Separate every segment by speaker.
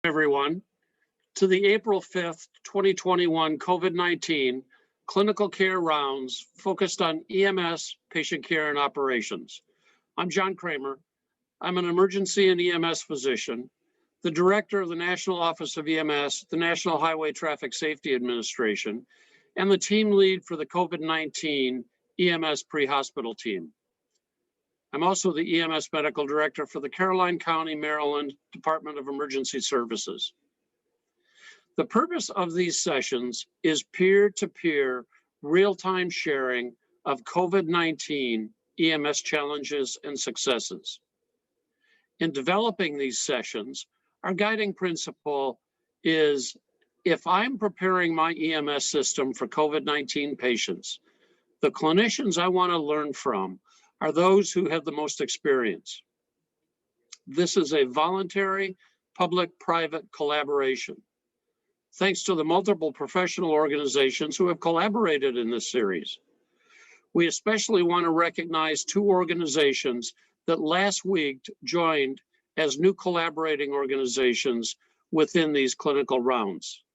Speaker 1: Everyone, to the April 5th, 2021 COVID-19 clinical care rounds focused on EMS, patient care, and operations. I'm John Kramer. I'm an emergency and EMS physician, the director of the National Office of EMS, the National Highway Traffic Safety Administration, and the team lead for the COVID-19 EMS pre-hospital team. I'm also the EMS medical director for the Caroline County, Maryland Department of Emergency Services. The purpose of these sessions is peer-to-peer, real-time sharing of COVID-19 EMS challenges and successes. In developing these sessions, our guiding principle is if I'm preparing my EMS system for COVID-19 patients, the clinicians I want to learn from are those who have the most experience. This is a voluntary public-private collaboration. Thanks to the multiple professional organizations who have collaborated in this series. We especially want to recognize two organizations that last week joined as new collaborating organizations within these clinical rounds.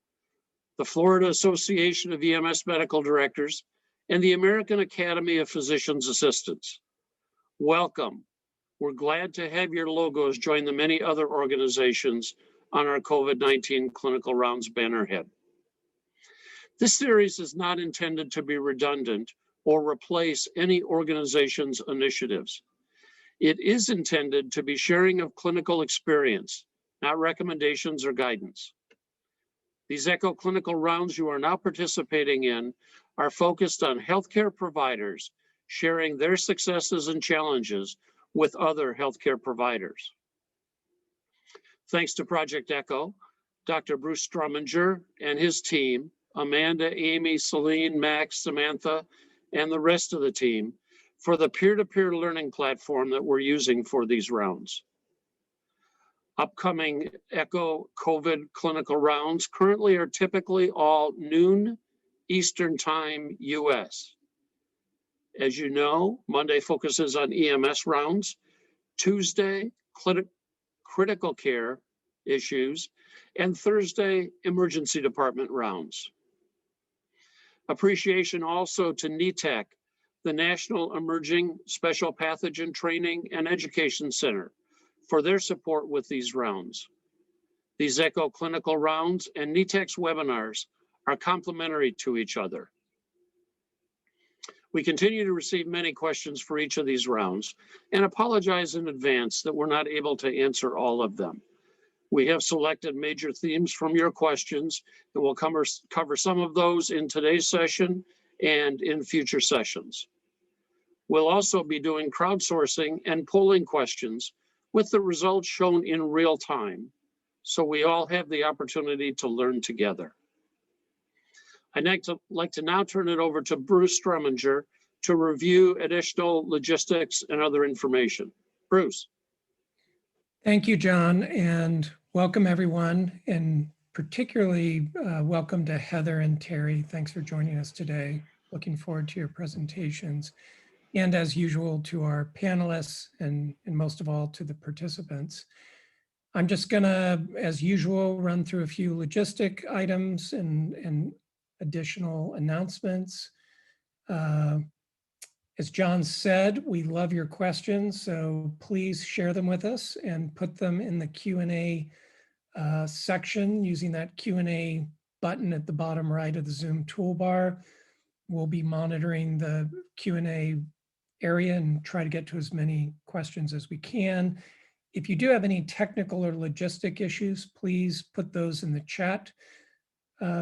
Speaker 1: The Florida Association of EMS Medical Directors and the American Academy of Physicians Assistants. Welcome. We're glad to have your logos join the many other organizations on our COVID-19 clinical rounds bannerhead. This series is not intended to be redundant or replace any organization's initiatives. It is intended to be sharing of clinical experience, not recommendations or guidance. These ECHO clinical rounds you are now participating in are focused on healthcare providers sharing their successes and challenges with other healthcare providers. Thanks to Project ECHO, Dr. Bruce Strumminger and his team, Amanda, Amy, Celine, Max, Samantha, and the rest of the team for the peer-to-peer learning platform that we're using for these rounds. Upcoming ECHO COVID clinical rounds currently are typically all noon Eastern Time, US. As you know, Monday focuses on EMS rounds, Tuesday, critical care issues, and Thursday, emergency department rounds. Appreciation also to NETEC, the National Emerging Special Pathogen Training and Education Center, for their support with these rounds. These ECHO clinical rounds and NETEC's webinars are complementary to each other. We continue to receive many questions for each of these rounds and apologize in advance that we're not able to answer all of them. We have selected major themes from your questions and we'll cover some of those in today's session and in future sessions. We'll also be doing crowdsourcing and polling questions with the results shown in real time, so we all have the opportunity to learn together. I'd like to now turn it over to Bruce Strumminger to review additional logistics and other information. Bruce.
Speaker 2: Thank you, John, and welcome everyone, and particularly welcome to Heather and Terry. Thanks for joining us today. Looking forward to your presentations. And as usual, to our panelists and most of all to the participants. I'm just gonna, as usual, run through a few logistic items and additional announcements. As John said, we love your questions, so please share them with us and put them in the Q&A section using that Q&A button at the bottom right of the Zoom toolbar. We'll be monitoring the Q&A area and try to get to as many questions as we can. If you do have any technical or logistic issues, please put those in the chat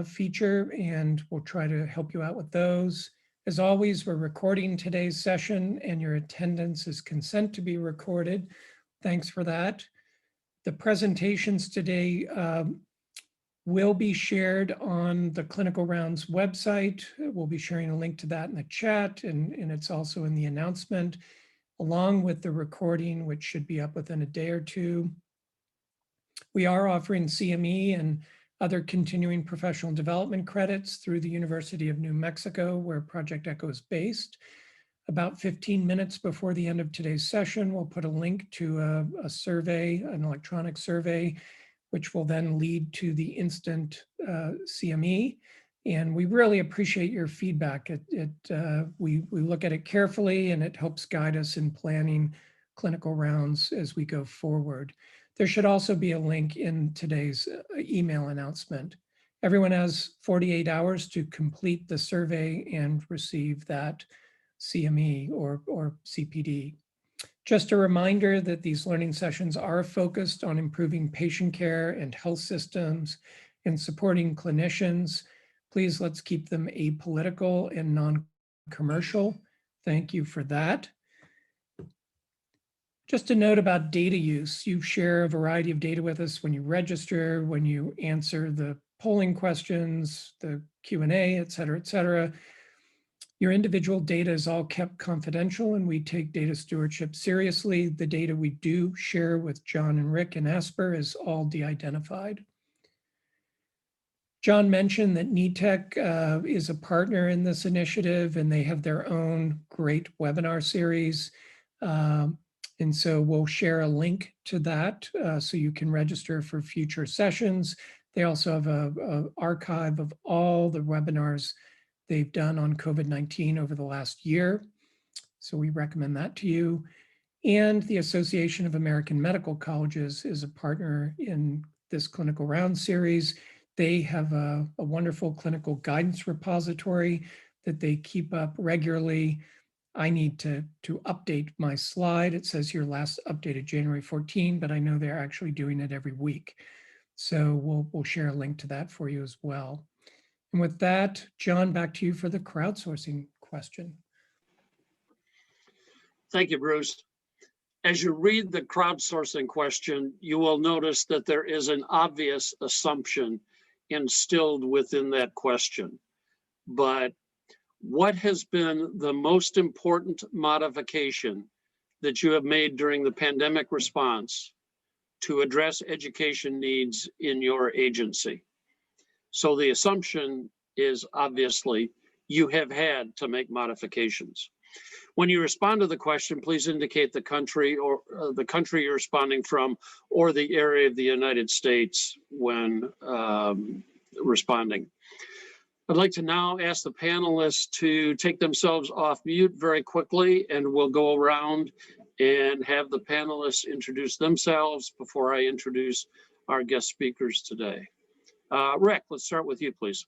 Speaker 2: feature and we'll try to help you out with those. As always, we're recording today's session and your attendance is consent to be recorded. Thanks for that. The presentations today will be shared on the Clinical Rounds website. We'll be sharing a link to that in the chat and it's also in the announcement, along with the recording, which should be up within a day or two. We are offering CME and other continuing professional development credits through the University of New Mexico, where Project ECHO is based. About 15 minutes before the end of today's session, we'll put a link to a survey, an electronic survey, which will then lead to the instant CME. And we really appreciate your feedback. We look at it carefully, and it helps guide us in planning clinical rounds as we go forward. There should also be a link in today's email announcement. Everyone has 48 hours to complete the survey and receive that CME or CPD. Just a reminder that these learning sessions are focused on improving patient care and health systems and supporting clinicians. Please let's keep them apolitical and non-commercial. Thank you for that. Just a note about data use. You share a variety of data with us when you register, when you answer the polling questions, the Q&A, et cetera, et cetera. Your individual data is all kept confidential, and we take data stewardship seriously. The data we do share with John and Rick and Asper is all de-identified. John mentioned that NETEC is a partner in this initiative, and they have their own great webinar series. And so we'll share a link to that so you can register for future sessions. They also have an archive of all the webinars they've done on COVID-19 over the last year. So we recommend that to you. And the Association of American Medical Colleges is a partner in this clinical round series. They have a wonderful clinical guidance repository that they keep up regularly. I need to update my slide. It says here last updated January 14, but I know they're actually doing it every week. So we'll share a link to that for you as well. And with that, John, back to you for the crowdsourcing question.
Speaker 1: Thank you, Bruce. As you read the crowdsourcing question, you will notice that there is an obvious assumption instilled within that question. But what has been the most important modification that you have made during the pandemic response to address education needs in your agency? So the assumption is obviously you have had to make modifications. When you respond to the question, please indicate the country or the country you're responding from or the area of the United States when responding. I'd like to now ask the panelists to take themselves off mute very quickly, and we'll go around and have the panelists introduce themselves before I introduce our guest speakers today. Rick, let's start with you, please.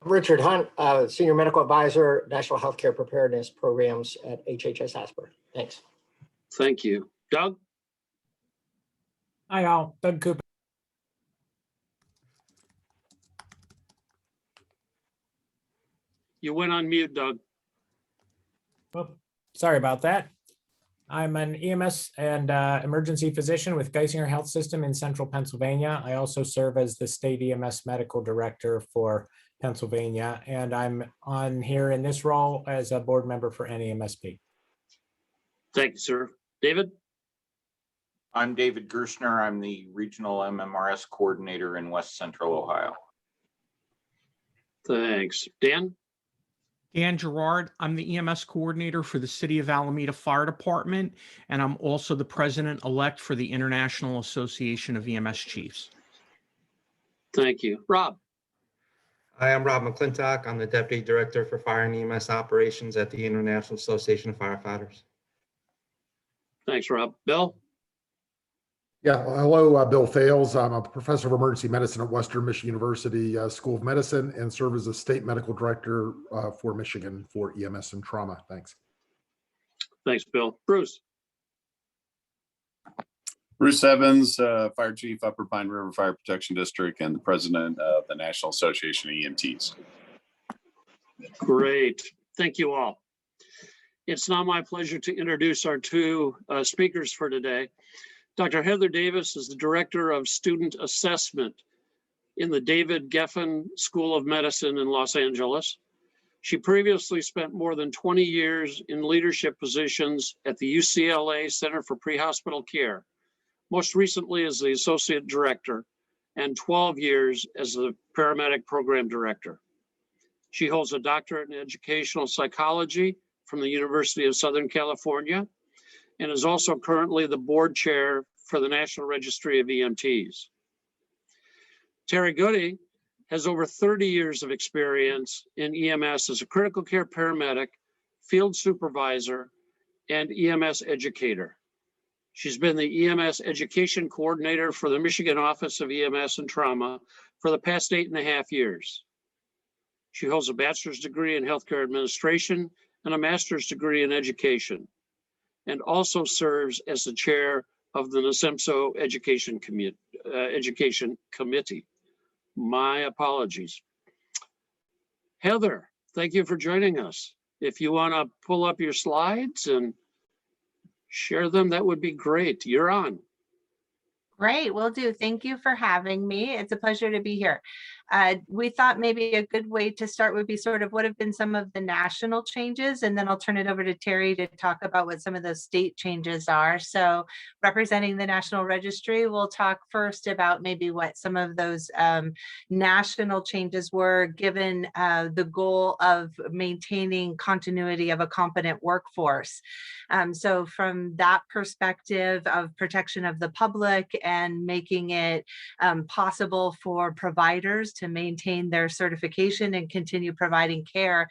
Speaker 3: Richard Hunt, Senior Medical Advisor, National Healthcare Preparedness Programs at HHS Asper. Thanks.
Speaker 1: Thank you. Doug?
Speaker 4: Hi, all. Doug Cooper.
Speaker 1: You went on mute, Doug.
Speaker 4: Oh, sorry about that. I'm an EMS and emergency physician with Geisinger Health System in central Pennsylvania. I also serve as the state EMS medical director for Pennsylvania, and I'm on here in this role as a board member for NEMSP.
Speaker 1: Thank you, sir. David?
Speaker 5: I'm David Gerstner. I'm the regional MMRS coordinator in West Central Ohio.
Speaker 1: Thanks. Dan?
Speaker 6: Dan Gerard, I'm the EMS coordinator for the City of Alameda Fire Department, and I'm also the president-elect for the International Association of EMS Chiefs.
Speaker 1: Thank you. Rob?
Speaker 7: Hi, I'm Rob McClintock. I'm the Deputy Director for Fire and EMS Operations at the International Association of Firefighters.
Speaker 1: Thanks, Rob. Bill?
Speaker 8: Yeah, hello, Bill Fales. I'm a professor of emergency medicine at Western Michigan University School of Medicine and serve as a state medical director for Michigan for EMS and trauma. Thanks.
Speaker 1: Thanks, Bill. Bruce?
Speaker 9: Bruce Evans, Fire Chief, Upper Pine River Fire Protection District, and the president of the National Association of EMTs.
Speaker 1: Great. Thank you all. It's now my pleasure to introduce our two speakers for today. Dr. Heather Davis is the Director of Student Assessment in the David Geffen School of Medicine in Los Angeles. She previously spent more than 20 years in leadership positions at the UCLA Center for Pre-Hospital Care, most recently as the Associate Director, and 12 years as the Paramedic Program Director. She holds a doctorate in educational psychology from the University of Southern California, and is also currently the board chair for the National Registry of EMTs. Terry Goody has over 30 years of experience in EMS as a critical care paramedic, field supervisor, and EMS educator. She's been the EMS education coordinator for the Michigan Office of EMS and Trauma for the past 8.5 years. She holds a bachelor's degree in healthcare administration and a master's degree in education, and also serves as the chair of the NASEMSO Education Committee. My apologies. Heather, thank you for joining us. If you want to pull up your slides and share them, that would be great. You're on.
Speaker 10: Great, will do. Thank you for having me. It's a pleasure to be here. We thought maybe a good way to start would be sort of what have been some of the national changes, and then I'll turn it over to Terry to talk about what some of those state changes are. So representing the National Registry, we'll talk first about maybe what some of those national changes were, given the goal of maintaining continuity of a competent workforce. So from that perspective of protection of the public and making it possible for providers to maintain their certification and continue providing care,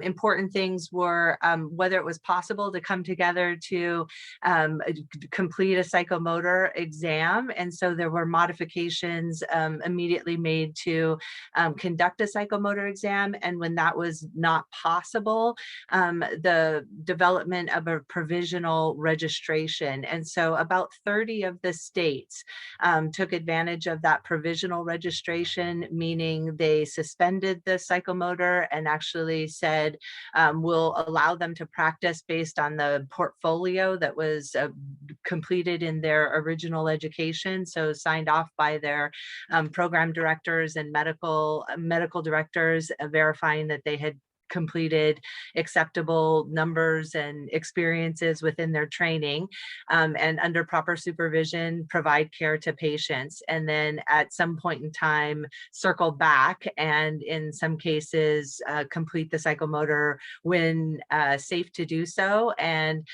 Speaker 10: important things were whether it was possible to come together to complete a psychomotor exam. And so there were modifications immediately made to conduct a psychomotor exam. And when that was not possible, the development of a provisional registration. And so about 30 of the states took advantage of that provisional registration, meaning they suspended the psychomotor and actually said, we'll allow them to practice based on the portfolio that was completed in their original education. So signed off by their program directors and medical directors, verifying that they had completed acceptable numbers and experiences within their training, and under proper supervision, provide care to patients. And then at some point in time, circle back and in some cases, complete the psychomotor when safe to do so. And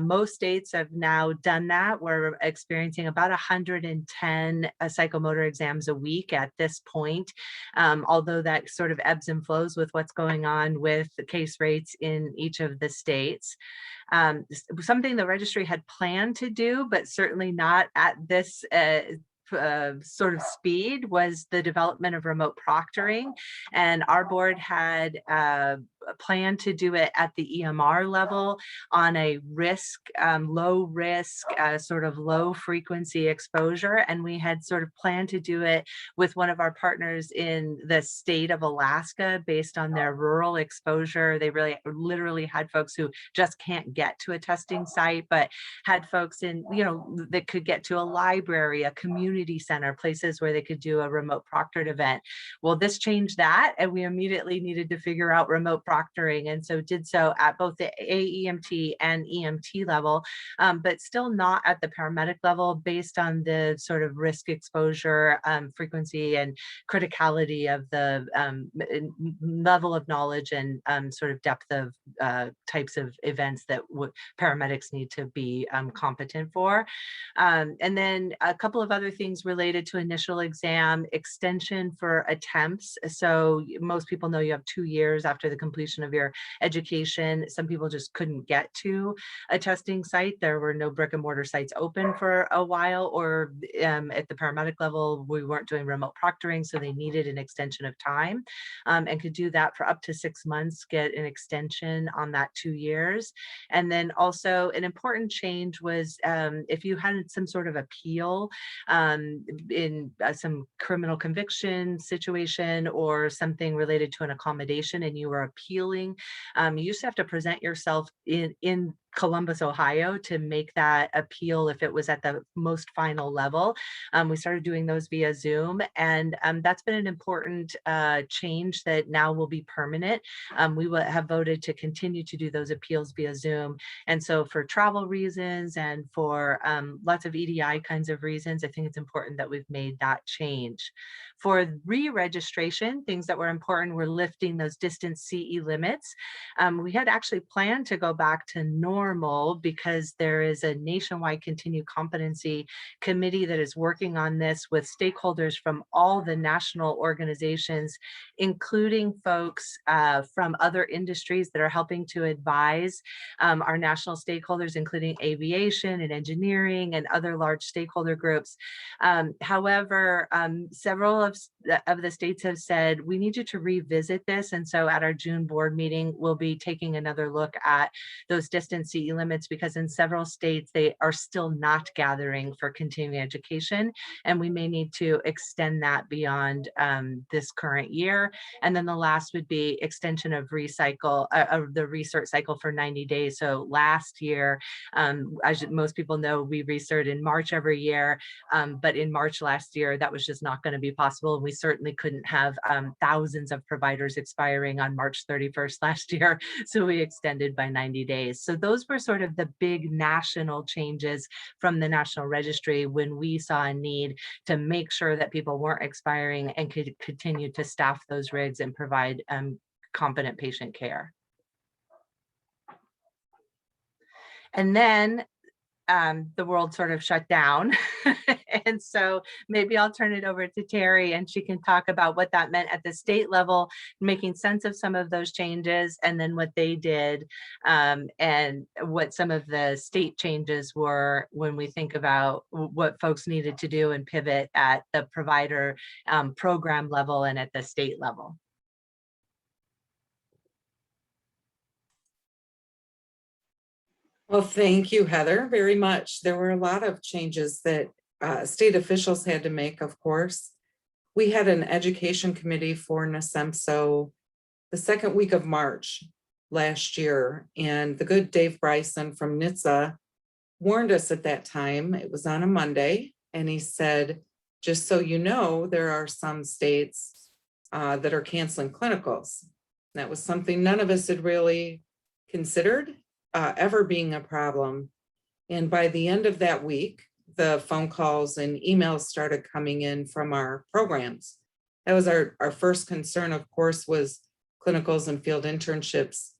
Speaker 10: most states have now done that. We're experiencing about 110 psychomotor exams a week at this point, although that sort of ebbs and flows with what's going on with the case rates in each of the states. Something the registry had planned to do, but certainly not at this sort of speed, was the development of remote proctoring. And our board had planned to do it at the EMR level on a low risk, sort of low frequency exposure. And we had sort of planned to do it with one of our partners in the state of Alaska based on their rural exposure. They really literally had folks who just can't get to a testing site, but had folks in, that could get to a library, a community center, places where they could do a remote proctored event. Well, this changed that, and we immediately needed to figure out remote proctoring, and so did so at both the AEMT and EMT level, but still not at the paramedic level based on the sort of risk exposure, frequency and criticality of the level of knowledge and sort of depth of types of events that paramedics need to be competent for. And then a couple of other things related to initial exam extension for attempts. So most people know you have 2 years after the completion of your education. Some people just couldn't get to a testing site. There were no brick and mortar sites open for a while, or at the paramedic level, we weren't doing remote proctoring, so they needed an extension of time, and could do that for up to 6 months, get an extension on that 2 years. And then also an important change was if you had some sort of appeal in some criminal conviction situation or something related to an accommodation and you were appealing, you used to have to present yourself in Columbus, Ohio to make that appeal if it was at the most final level. We started doing those via Zoom, and that's been an important change that now will be permanent. We will have voted to continue to do those appeals via Zoom. And so for travel reasons and for lots of EDI kinds of reasons, I think it's important that we've made that change. For re-registration, things that were important were lifting those distance CE limits. We had actually planned to go back to normal normal because there is a nationwide continued competency committee that is working on this with stakeholders from all the national organizations, including folks from other industries that are helping to advise our national stakeholders, including aviation and engineering and other large stakeholder groups. However, several of the states have said, we need you to revisit this. And so at our June board meeting, we'll be taking another look at those distance CE limits, because in several states, they are still not gathering for continuing education. And we may need to extend that beyond this current year. And then the last would be extension of the research cycle for 90 days. So last year, as most people know, we research in March every year. But in March last year, that was just not going to be possible. And we certainly couldn't have thousands of providers expiring on March 31st last year. So we extended by 90 days. So those were sort of the big national changes from the National Registry when we saw a need to make sure that people weren't expiring and could continue to staff those rigs and provide competent patient care. And then the world sort of shut down. And so maybe I'll turn it over to Terry and she can talk about what that meant at the state level, making sense of some of those changes, and then what they did and what some of the state changes were when we think about what folks needed to do and pivot at the provider program level and at the state level.
Speaker 11: Well, thank you, Heather, very much. There were a lot of changes that state officials had to make, of course. We had an education committee for NASEMSO the second week of March last year, and the good Dave Bryson from NHTSA warned us at that time. It was on a Monday, and he said, just so you know, there are some states that are canceling clinicals. That was something none of us had really considered ever being a problem. And by the end of that week, the phone calls and emails started coming in from our programs. That was our first concern, of course, was clinicals and field internships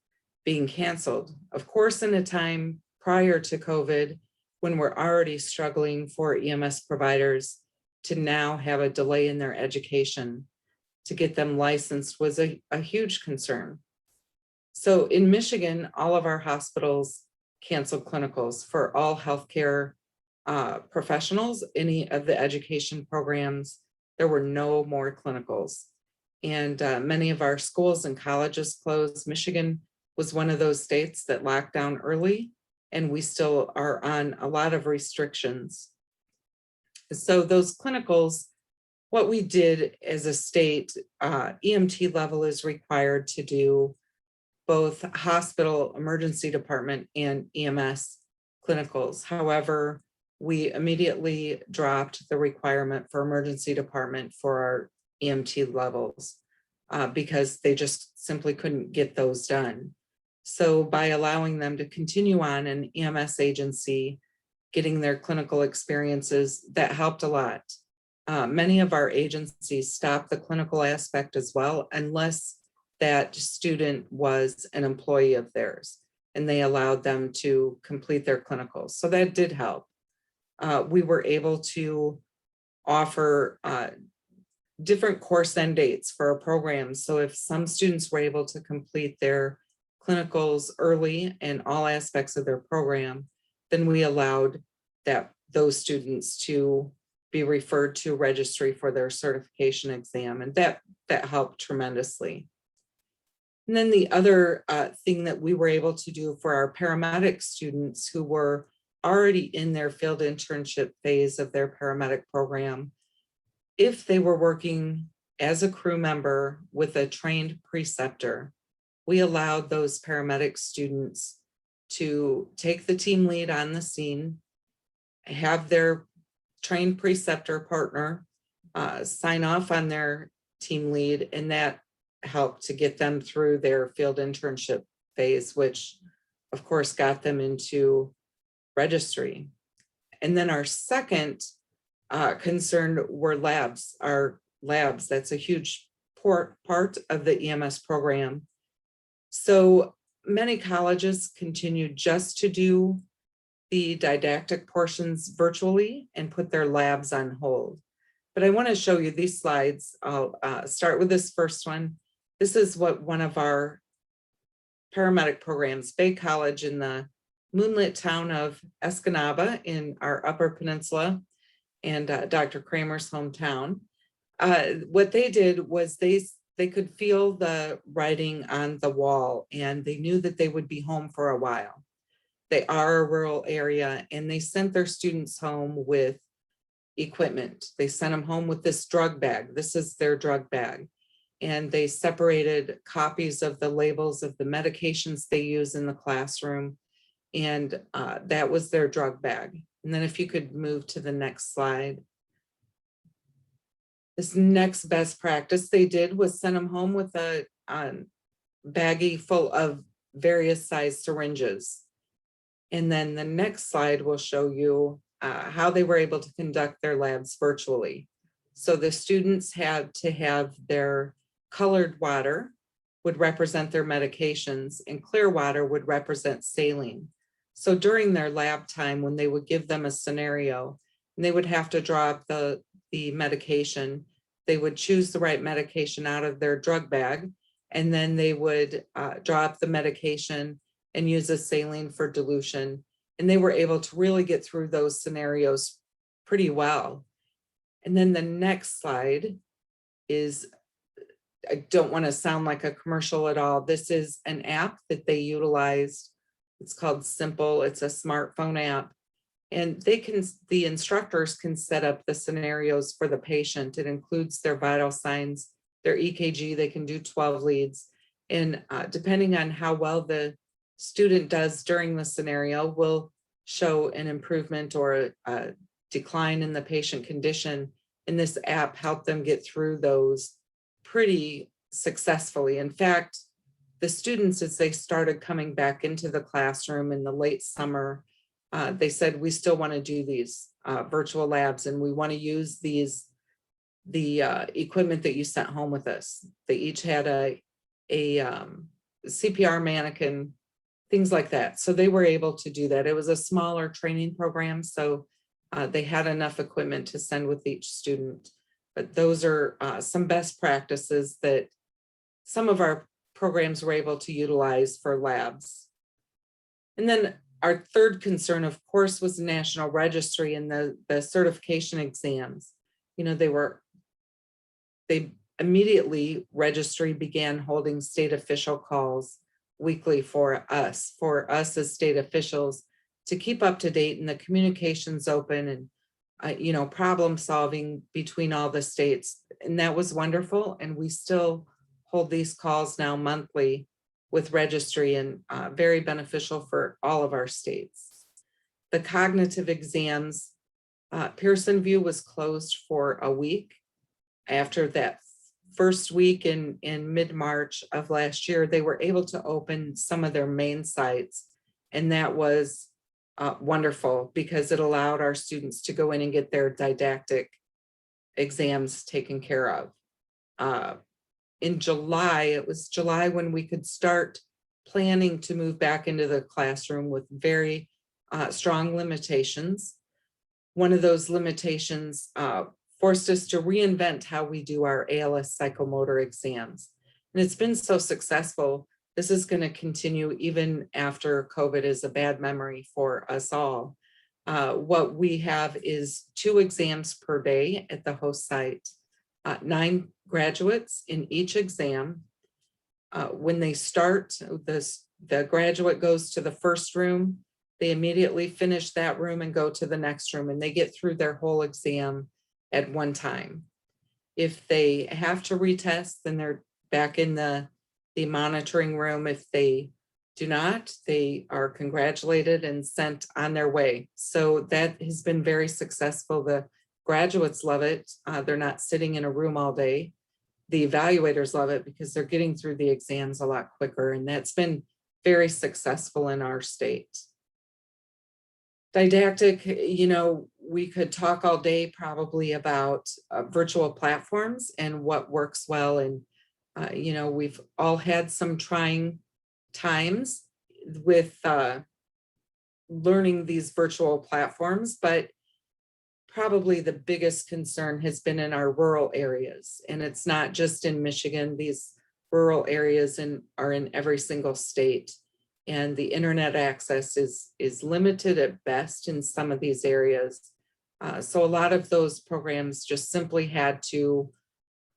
Speaker 11: being canceled. Of course, in a time prior to COVID, when we're already struggling for EMS providers to now have a delay in their education to get them licensed was a huge concern. So in Michigan, all of our hospitals canceled clinicals for all healthcare professionals, any of the education programs. There were no more clinicals. And many of our schools and colleges closed. Michigan was one of those states that locked down early, and we still are on a lot of restrictions. So those clinicals, what we did as a state, EMT level is required to do both hospital emergency department and EMS clinicals. However, we immediately dropped the requirement for emergency department for our EMT levels because they just simply couldn't get those done. So by allowing them to continue on an EMS agency, getting their clinical experiences, that helped a lot. Many of our agencies stopped the clinical aspect as well, unless that student was an employee of theirs and they allowed them to complete their clinicals. So that did help. We were able to offer different course end dates for our programs. So if some students were able to complete their clinicals early in all aspects of their program, then we allowed those students to be referred to registry for their certification exam. And that helped tremendously. And then the other thing that we were able to do for our paramedic students who were already in their field internship phase of their paramedic program, if they were working as a crew member with a trained preceptor, we allowed those paramedic students to take the team lead on the scene, have their trained preceptor partner sign off on their team lead, and that helped to get them through their field internship phase, which of course got them into registry. And then our second concern were labs. Our labs, that's a huge part of the EMS program. So many colleges continue just to do the didactic portions virtually and put their labs on hold. But I want to show you these slides. I'll start with this first one. This is what one of our paramedic programs, Bay College in the moonlit town of Escanaba in our Upper Peninsula, and Dr. Kramer's hometown. What they did was they could feel the writing on the wall, and they knew that they would be home for a while. They are a rural area, and they sent their students home with equipment. They sent them home with this drug bag. This is their drug bag. And they separated copies of the labels of the medications they use in the classroom. And that was their drug bag. And then if you could move to the next slide. This next best practice they did was send them home with a baggie full of various size syringes. And then the next slide will show you how they were able to conduct their labs virtually. So the students had to have their colored water would represent their medications, and clear water would represent saline. So during their lab time, when they would give them a scenario, and they would have to draw up the medication, they would choose the right medication out of their drug bag, and then they would draw up the medication and use a saline for dilution. And they were able to really get through those scenarios pretty well. And then the next slide is, I don't want to sound like a commercial at all. This is an app that they utilized. It's called Simple. It's a smartphone app. And the instructors can set up the scenarios for the patient. It includes their vital signs, their EKG. They can do 12 leads. And depending on how well the student does during the scenario will show an improvement or a decline in the patient condition. And this app helped them get through those pretty successfully. In fact, the students, as they started coming back into the classroom in the late summer, they said, we still want to do these virtual labs, and we want to use the equipment that you sent home with us. They each had a CPR mannequin, things like that. So they were able to do that. It was a smaller training program, so they had enough equipment to send with each student. But those are some best practices that some of our programs were able to utilize for labs. And then our third concern, of course, was the national registry and the certification exams. You know, they immediately, registry began holding state official calls weekly for us as state officials to keep up to date, and the communications open and problem solving between all the states. And that was wonderful. And we still hold these calls now monthly with registry, and very beneficial for all of our states. The cognitive exams, Pearson View was closed for a week. After that first week in mid-March of last year, they were able to open some of their main sites. And that was wonderful because it allowed our students to go in and get their didactic exams taken care of. In July, it was July when we could start planning to move back into the classroom with very strong limitations. One of those limitations forced us to reinvent how we do our ALS psychomotor exams. And it's been so successful. This is going to continue even after COVID is a bad memory for us all. What we have is 2 exams per day at the host site, 9 graduates in each exam. When they start, the graduate goes to the first room. They immediately finish that room and go to the next room, and they get through their whole exam at one time. If they have to retest, then they're back in the monitoring room. If they do not, they are congratulated and sent on their way. So that has been very successful. The graduates love it. They're not sitting in a room all day. The evaluators love it because they're getting through the exams a lot quicker, and that's been very successful in our state. Didactic, we could talk all day probably about virtual platforms and what works well. And, we've all had some trying times with learning these virtual platforms, but probably the biggest concern has been in our rural areas. And it's not just in Michigan, these rural areas are in every single state. And the internet access is limited at best in some of these areas. So a lot of those programs just simply had to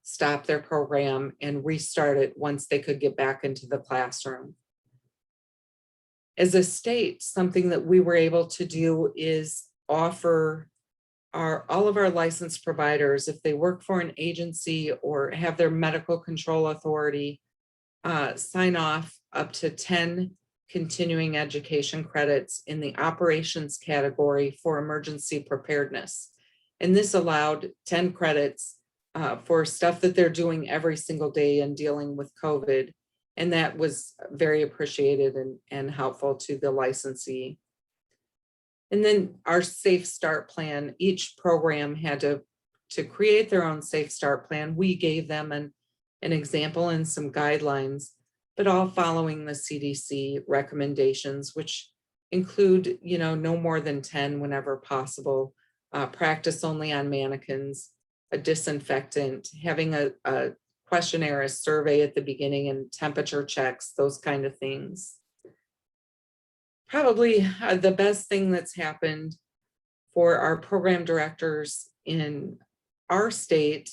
Speaker 11: stop their program and restart it once they could get back into the classroom. As a state, something that we were able to do is offer all of our licensed providers, if they work for an agency or have their medical control authority, sign off up to 10 continuing education credits in the operations category for emergency preparedness. And this allowed 10 credits for stuff that they're doing every single day in dealing with COVID. And that was very appreciated and helpful to the licensee. And then our Safe Start plan, each program had to create their own Safe Start plan. We gave them an example and some guidelines, but all following the CDC recommendations, which include, no more than 10 whenever possible, practice only on mannequins, a disinfectant, having a questionnaire, a survey at the beginning, and temperature checks, those kind of things. Probably the best thing that's happened for our program directors in our state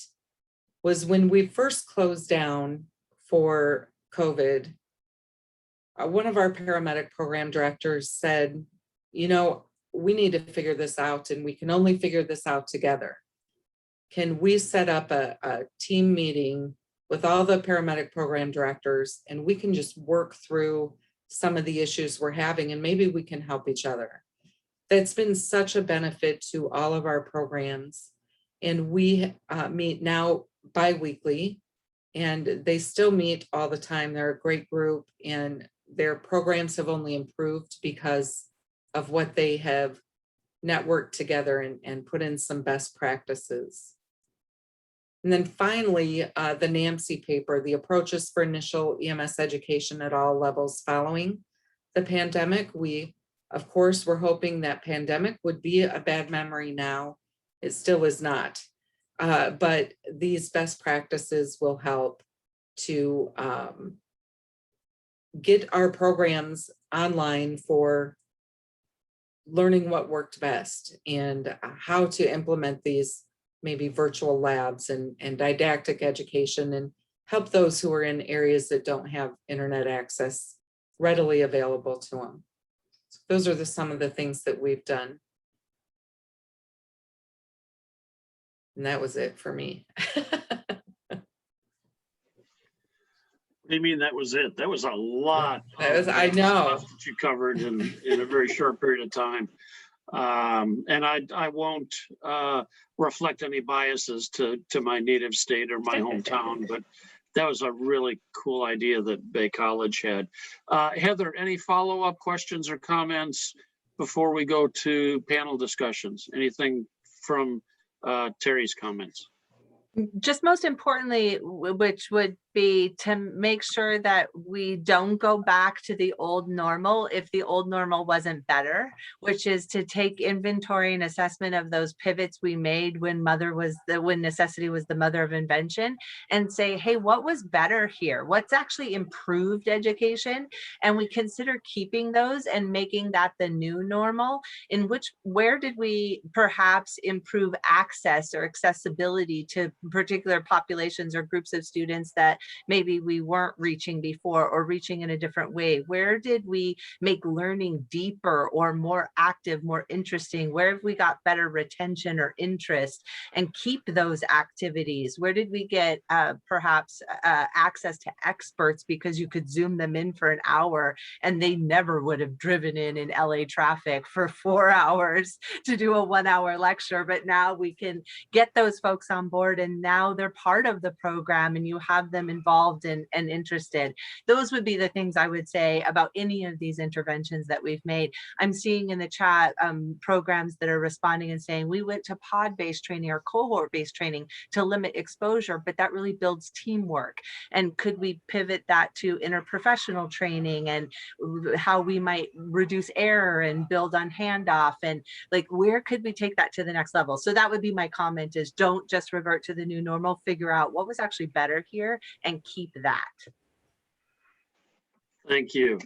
Speaker 11: was when we first closed down for COVID. One of our paramedic program directors said, we need to figure this out, and we can only figure this out together. Can we set up a team meeting with all the paramedic program directors, and we can just work through some of the issues we're having, and maybe we can help each other. That's been such a benefit to all of our programs. And we meet now bi-weekly, and they still meet all the time. They're a great group, and their programs have only improved because of what they have networked together and put in some best practices. And then finally, the NAMC paper, the approaches for initial EMS education at all levels following the pandemic. We, of course, were hoping that pandemic would be a bad memory now. It still is not. But these best practices will help to get our programs online for learning what worked best and how to implement these maybe virtual labs and didactic education, and help those who are in areas that don't have internet access readily available to them. So those are some of the things that we've done. And that was it for me.
Speaker 1: What do you mean that was it? That was a lot.
Speaker 11: I know.
Speaker 1: That you covered in a very short period of time. And I won't reflect any biases to my native state or my hometown, but that was a really cool idea that Bay College had. Heather, any follow-up questions or comments before we go to panel discussions? Anything from Terry's comments?
Speaker 10: Just most importantly, which would be to make sure that we don't go back to the old normal if the old normal wasn't better, which is to take inventory and assessment of those pivots we made when necessity was the mother of invention, and say, hey, what was better here? What's actually improved education? And we consider keeping those and making that the new normal. Where did we perhaps improve access or accessibility to particular populations or groups of students that maybe we weren't reaching before, or reaching in a different way? Where did we make learning deeper or more active, more interesting? Where have we got better retention or interest, and keep those activities? Where did we get perhaps access to experts because you could Zoom them in for an hour and they never would have driven in LA traffic for 4 hours to do a 1 hour lecture, but now we can get those folks on board and and now they're part of the program and you have them involved and interested. Those would be the things I would say about any of these interventions that we've made. I'm seeing in the chat programs that are responding and saying, we went to pod-based training or cohort-based training to limit exposure, but that really builds teamwork. And could we pivot that to interprofessional training and how we might reduce error and build on handoff, and like where could we take that to the next level? So that would be my comment, is don't just revert to the new normal, figure out what was actually better here and keep that.
Speaker 1: Thank you.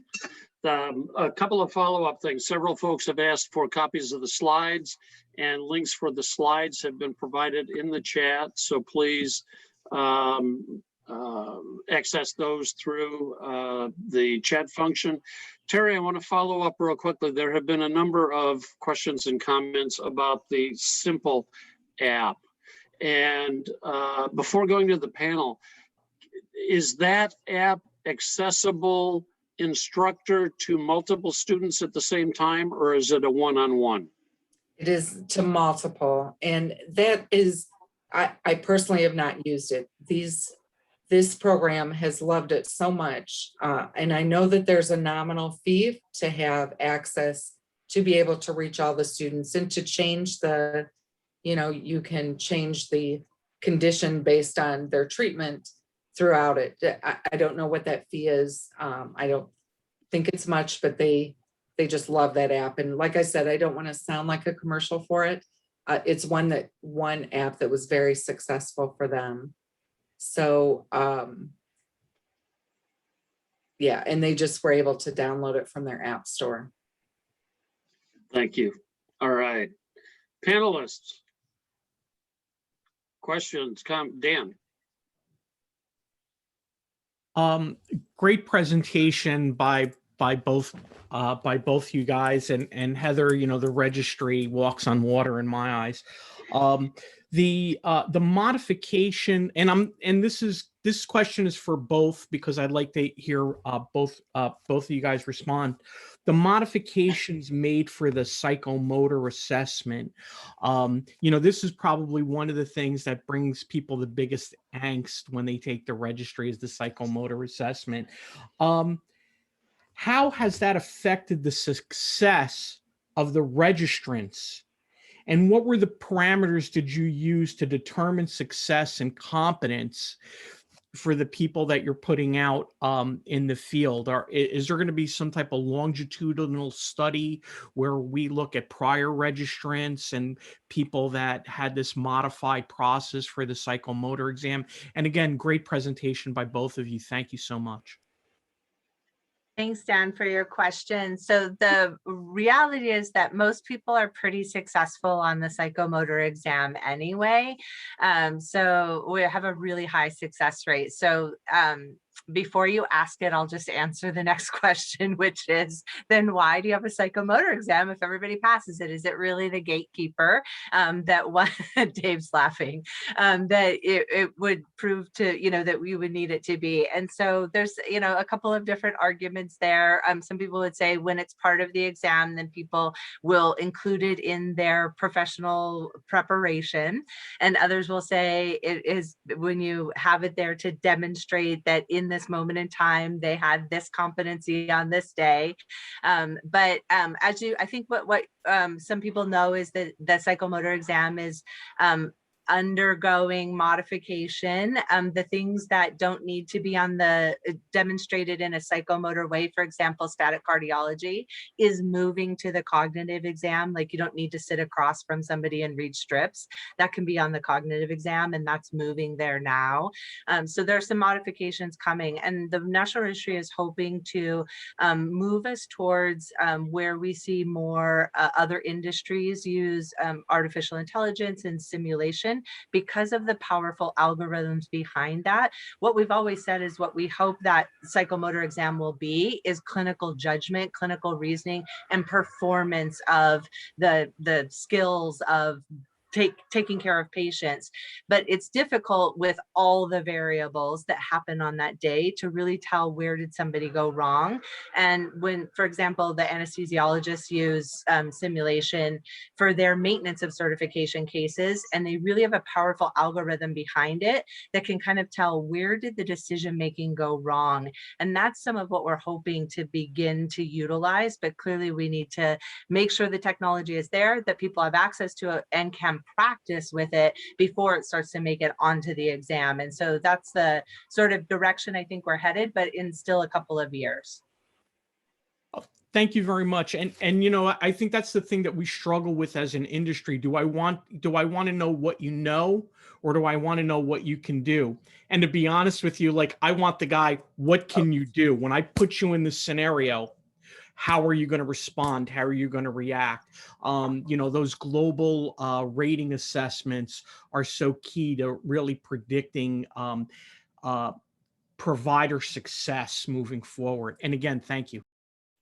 Speaker 1: A couple of follow-up things. Several folks have asked for copies of the slides, and links for the slides have been provided in the chat. So please access those through the chat function. Terry, I want to follow up real quickly. There have been a number of questions and comments about the Simple app. And before going to the panel, is that app accessible instructor to multiple students at the same time, or is it a one-on-one?
Speaker 11: It is to multiple, and that is, I personally have not used it. This program has loved it so much, and I know that there's a nominal fee to have access to be able to reach all the students and to change the, you can change the condition based on their treatment throughout it. I don't know what that fee is. I don't think it's much, but they just love that app. And like I said, I don't want to sound like a commercial for it. It's one app that was very successful for them. So yeah, and they just were able to download it from their app store.
Speaker 1: Thank you. All right. Panelists. Questions, Dan.
Speaker 6: Great presentation by both you guys, and Heather. The registry walks on water in my eyes. The modification, and this question is for both, because I'd like to hear both of you guys respond. The modifications made for the psychomotor assessment, this is probably one of the things that brings people the biggest angst when they take the registry, is the psychomotor assessment. How has that affected the success of the registrants? And what were the parameters did you use to determine success and competence for the people that you're putting out in the field? Is there going to be some type of longitudinal study where we look at prior registrants and people that had this modified process for the psychomotor exam? And again, great presentation by both of you. Thank you so much.
Speaker 10: Thanks, Dan, for your question. So the reality is that most people are pretty successful on the psychomotor exam anyway. So we have a really high success rate. So before you ask it, I'll just answer the next question, which is, then why do you have a psychomotor exam if everybody passes it? Is it really the gatekeeper that one, Dave's laughing, that it would prove to, that we would need it to be? And so there's, a couple of different arguments there. Some people would say when it's part of the exam, then people will include it in their professional preparation. And others will say it is when you have it there to demonstrate that in this moment in time, they had this competency on this day. But I think what some people know is that the psychomotor exam is undergoing modification. The things that don't need to be on the demonstrated in a psychomotor way, for example, static cardiology, is moving to the cognitive exam. Like, you don't need to sit across from somebody and read strips. That can be on the cognitive exam, and that's moving there now. So there are some modifications coming, and the National Registry is hoping to move us towards where we see more other industries use artificial intelligence and simulation because of the powerful algorithms behind that. What we've always said is what we hope that psychomotor exam will be is clinical judgment, clinical reasoning, and performance of the skills of taking care of patients. But it's difficult with all the variables that happen on that day to really tell where did somebody go wrong. And when, for example, the anesthesiologists use simulation for their maintenance of certification cases, and they really have a powerful algorithm behind it that can kind of tell where did the decision making go wrong. And that's some of what we're hoping to begin to utilize. But clearly we need to make sure the technology is there, that people have access to it and can practice with it before it starts to make it onto the exam. And so that's the sort of direction I think we're headed, but in still a couple of years.
Speaker 6: Thank you very much. And you know, I think that's the thing that we struggle with as an industry. Do I want to know what you know, or do I want to know what you can do? And to be honest with you, like, I want the guy, what can you do? When I put you in this scenario, how are you going to respond? How are you going to react? You know, those global rating assessments are so key to really predicting provider success moving forward. And again, thank you.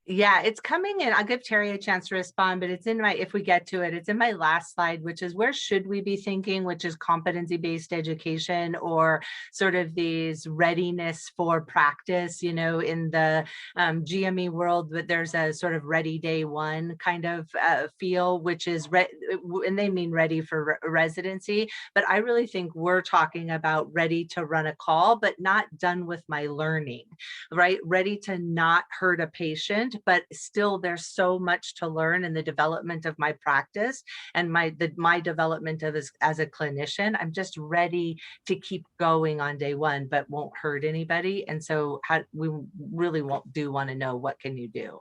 Speaker 10: Yeah, it's coming in. I'll give Terry a chance to respond, but it's in my, if we get to it, it's in my last slide, which is where should we be thinking, which is competency-based education, or sort of these readiness for practice, you know, in the GME world, but there's a sort of ready day one kind of feel, which is, and they mean ready for residency, but I really think we're talking about ready to run a call, but not done with my learning, right? Ready to not hurt a patient, but still there's so much to learn in the development of my practice and my development of as a clinician. I'm just ready to keep going on day one, but won't hurt anybody. And so we really want to know, what can you do?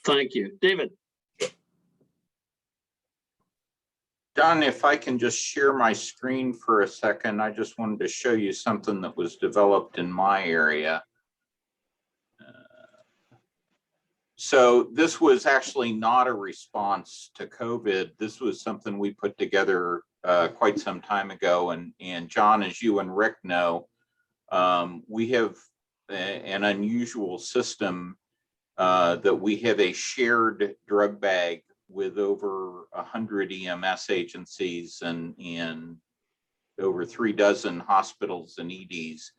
Speaker 1: Thank you. David.
Speaker 5: Don, if I can just share my screen for a second, I just wanted to show you something that was developed in my area. So this was actually not a response to COVID. This was something we put together quite some time ago. And John, as you and Rick know, we have an unusual system that we have a shared drug bag with over 100 EMS agencies and over 36 hospitals and EDs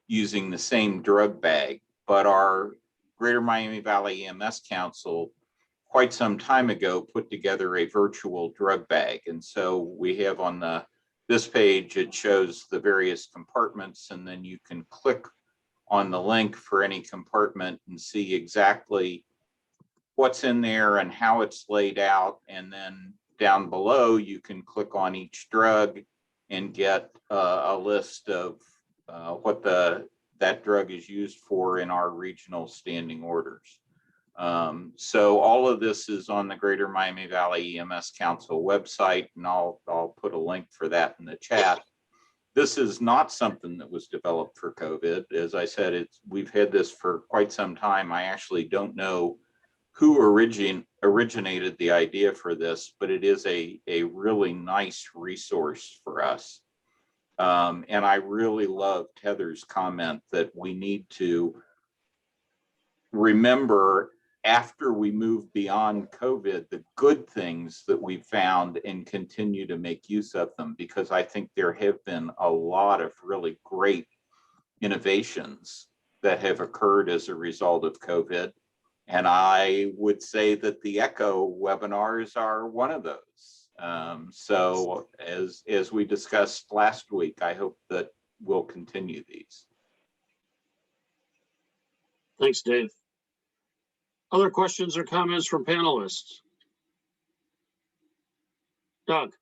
Speaker 5: using the same drug bag. But our Greater Miami Valley EMS Council quite some time ago put together a virtual drug bag. And so we have on this page, it shows the various compartments, and then you can click on the link for any compartment and see exactly what's in there and how it's laid out. And then down below, you can click on each drug and get a list of what that drug is used for in our regional standing orders. So all of this is on the Greater Miami Valley EMS Council website, and I'll put a link for that in the chat. This is not something that was developed for COVID. As I said, we've had this for quite some time. I actually don't know who originated the idea for this, but it is a really nice resource for us. And I really loved Heather's comment that we need to remember, after we move beyond COVID, the good things that we found and continue to make use of them, because I think there have been a lot of really great innovations that have occurred as a result of COVID. And I would say that the ECHO webinars are one of those. So as we discussed last week, I hope that we'll continue these.
Speaker 1: Thanks, Dave. Other questions or comments from panelists? Doug.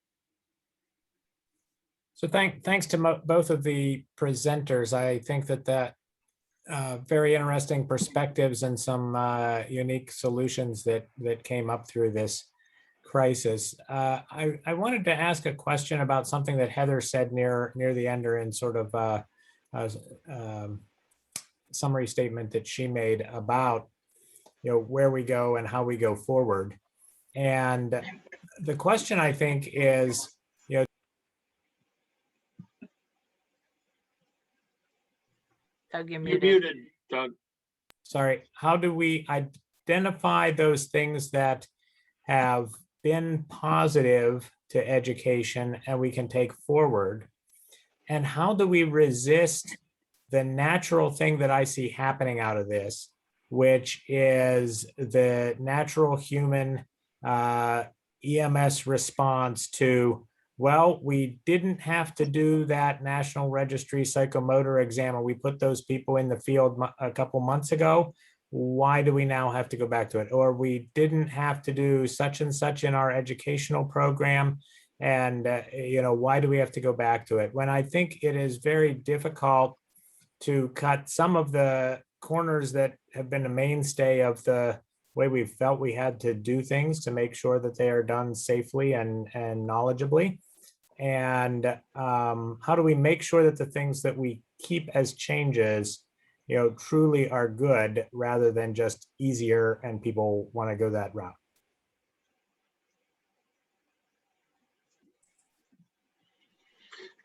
Speaker 4: So thanks to both of the presenters. I think that very interesting perspectives and some unique solutions that came up through this crisis. I wanted to ask a question about something that Heather said near the end, or in sort of a summary statement that she made about, you know, where we go and how we go forward. And the question, I think, is, you know,
Speaker 10: Doug, you're
Speaker 1: muted, Doug.
Speaker 4: Sorry, how do we, identify those things that have been positive to education and we can take forward? And how do we resist the natural thing that I see happening out of this, which is the natural human EMS response to, well, we didn't have to do that National Registry Psychomotor exam, and we put those people in the field a couple months ago. Why do we now have to go back to it? Or we didn't have to do such and such in our educational program, and why do we have to go back to it? When I think it is very difficult to cut some of the corners that have been a mainstay of the way we felt we had to do things to make sure that they are done safely and knowledgeably. And how do we make sure that the things that we keep as changes, truly are good rather than just easier and people want to go that route?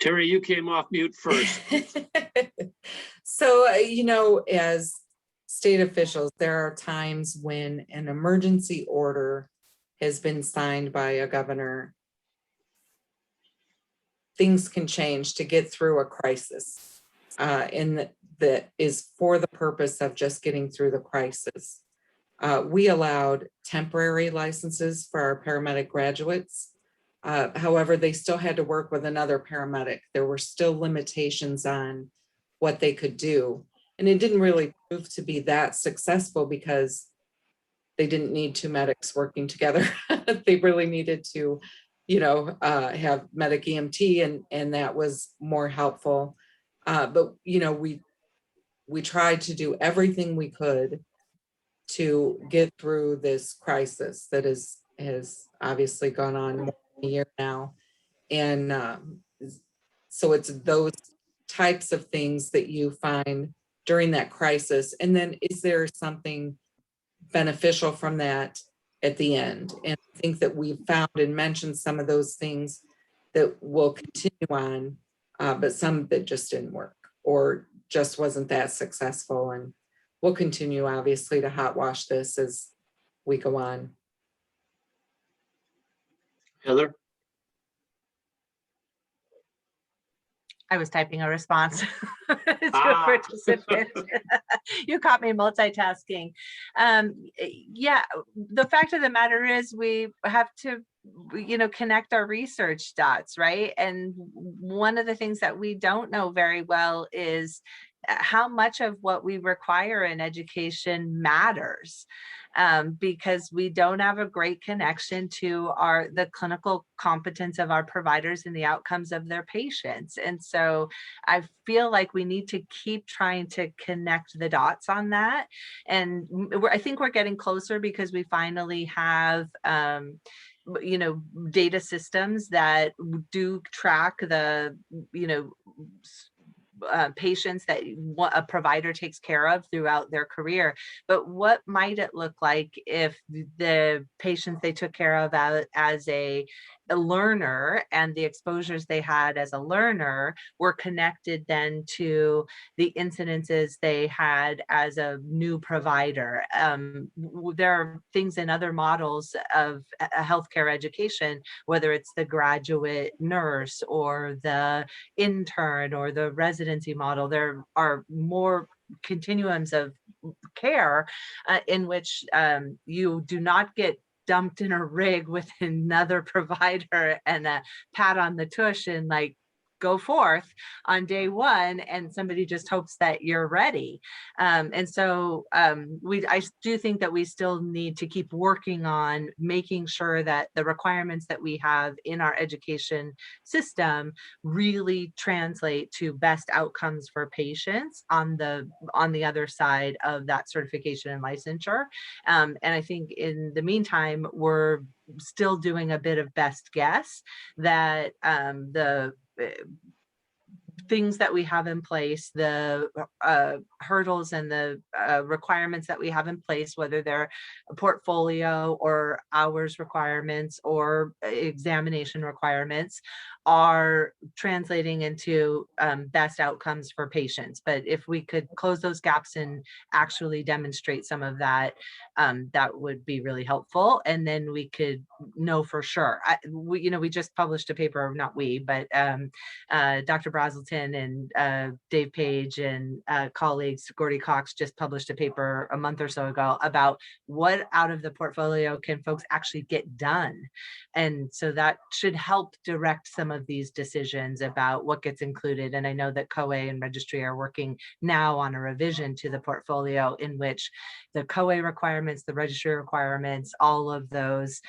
Speaker 1: Terry, you came off mute first.
Speaker 11: So, as state officials, there are times when an emergency order has been signed by a governor. Things can change to get through a crisis, and that is for the purpose of just getting through the crisis. We allowed temporary licenses for our paramedic graduates. However, they still had to work with another paramedic. There were still limitations on what they could do. And it didn't really prove to be that successful because they didn't need two medics working together. They really needed to, have medic EMT, and that was more helpful. But, we tried to do everything we could to get through this crisis that has obviously gone on more than a year now. And so it's those types of things that you find during that crisis. And then is there something beneficial from that at the end? And I think that we found and mentioned some of those things that will continue on, but some that just didn't work or just wasn't that successful. And we'll continue obviously to hot wash this as we go on.
Speaker 1: Heather?
Speaker 10: I was typing a response to a participant. You caught me multitasking. Yeah, the fact of the matter is we have to, connect our research dots, right? And one of the things that we don't know very well is how much of what we require in education matters. Because we don't have a great connection to the clinical competence of our providers and the outcomes of their patients. And so I feel like we need to keep trying to connect the dots on that. And I think we're getting closer because we finally have data systems that do track the patients that a provider takes care of throughout their career. But what might it look like if the patients they took care of as a learner and the exposures they had as a learner were connected then to the incidences they had as a new provider? There are things in other models of healthcare education, whether it's the graduate nurse or the intern or the residency model. There are more continuums of care in which you do not get dumped in a rig with another provider and a pat on the tush and like go forth on day one, and somebody just hopes that you're ready. And so I do think that we still need to keep working on making sure that the requirements that we have in our education system really translate to best outcomes for patients on the other side of that certification and licensure. And I think in the meantime, we're still doing a bit of best guess that things that we have in place, the hurdles and the requirements that we have in place, whether they're a portfolio or hours requirements or examination requirements, are translating into best outcomes for patients. But if we could close those gaps and actually demonstrate some of that, that would be really helpful. And then we could know for sure. We just published a paper, not we, but Dr. Brazelton and Dave Page and colleagues, Gordy Cox, just published a paper a month or so ago about what out of the portfolio can folks actually get done. And so that should help direct some of these decisions about what gets included. And I know that COA and registry are working now on a revision to the portfolio in which the COA requirements, the registry requirements, all of those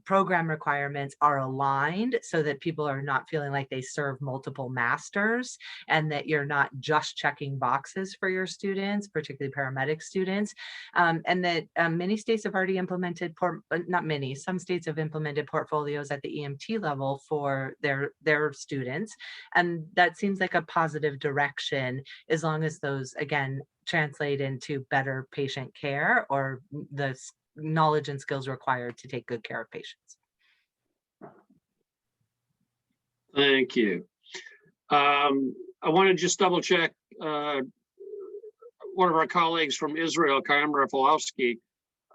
Speaker 10: program requirements are aligned so that people are not feeling like they serve multiple masters, and that you're not just checking boxes for your students, particularly paramedic students, and that many states have already implemented, not many, some states have implemented portfolios at the EMT level for their students. And that seems like a positive direction, as long as those, again, translate into better patient care or the knowledge and skills required to take good care of patients.
Speaker 1: Thank you. I want to just double check. One of our colleagues from Israel, Chaim Rafalowski,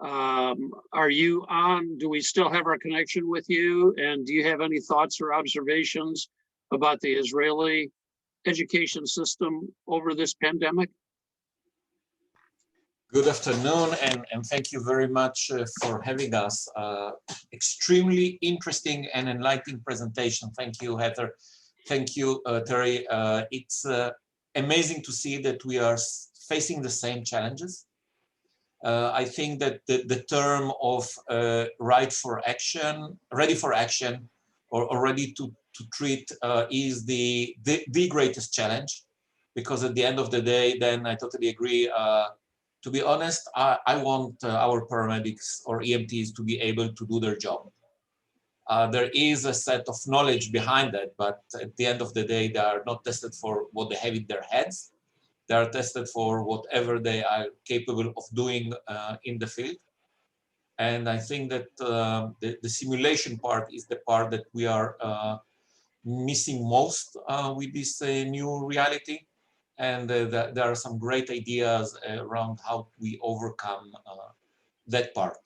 Speaker 1: are you on? Do we still have our connection with you? And do you have any thoughts or observations about the Israeli education system over this pandemic?
Speaker 12: Good afternoon, and thank you very much for having us. Extremely interesting and enlightening presentation. Thank you, Heather. Thank you, Terry. It's amazing to see that we are facing the same challenges. I think that the term of ready for action, or ready to treat is the greatest challenge, because at the end of the day, then I totally agree. To be honest, I want our paramedics or EMTs to be able to do their job. There is a set of knowledge behind that, but at the end of the day, they are not tested for what they have in their heads. They are tested for whatever they are capable of doing in the field. And I think that the simulation part is the part that we are missing most with this new reality. And there are some great ideas around how we overcome that part,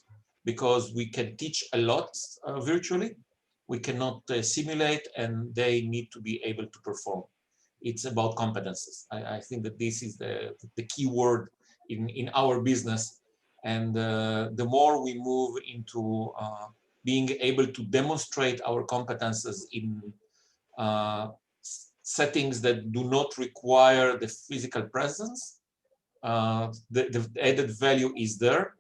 Speaker 12: because we can teach a lot virtually. We cannot simulate, and they need to be able to perform. It's about competences. I think that this is the key word in our business. And the more we move into being able to demonstrate our competences in settings that do not require the physical presence, the added value is there.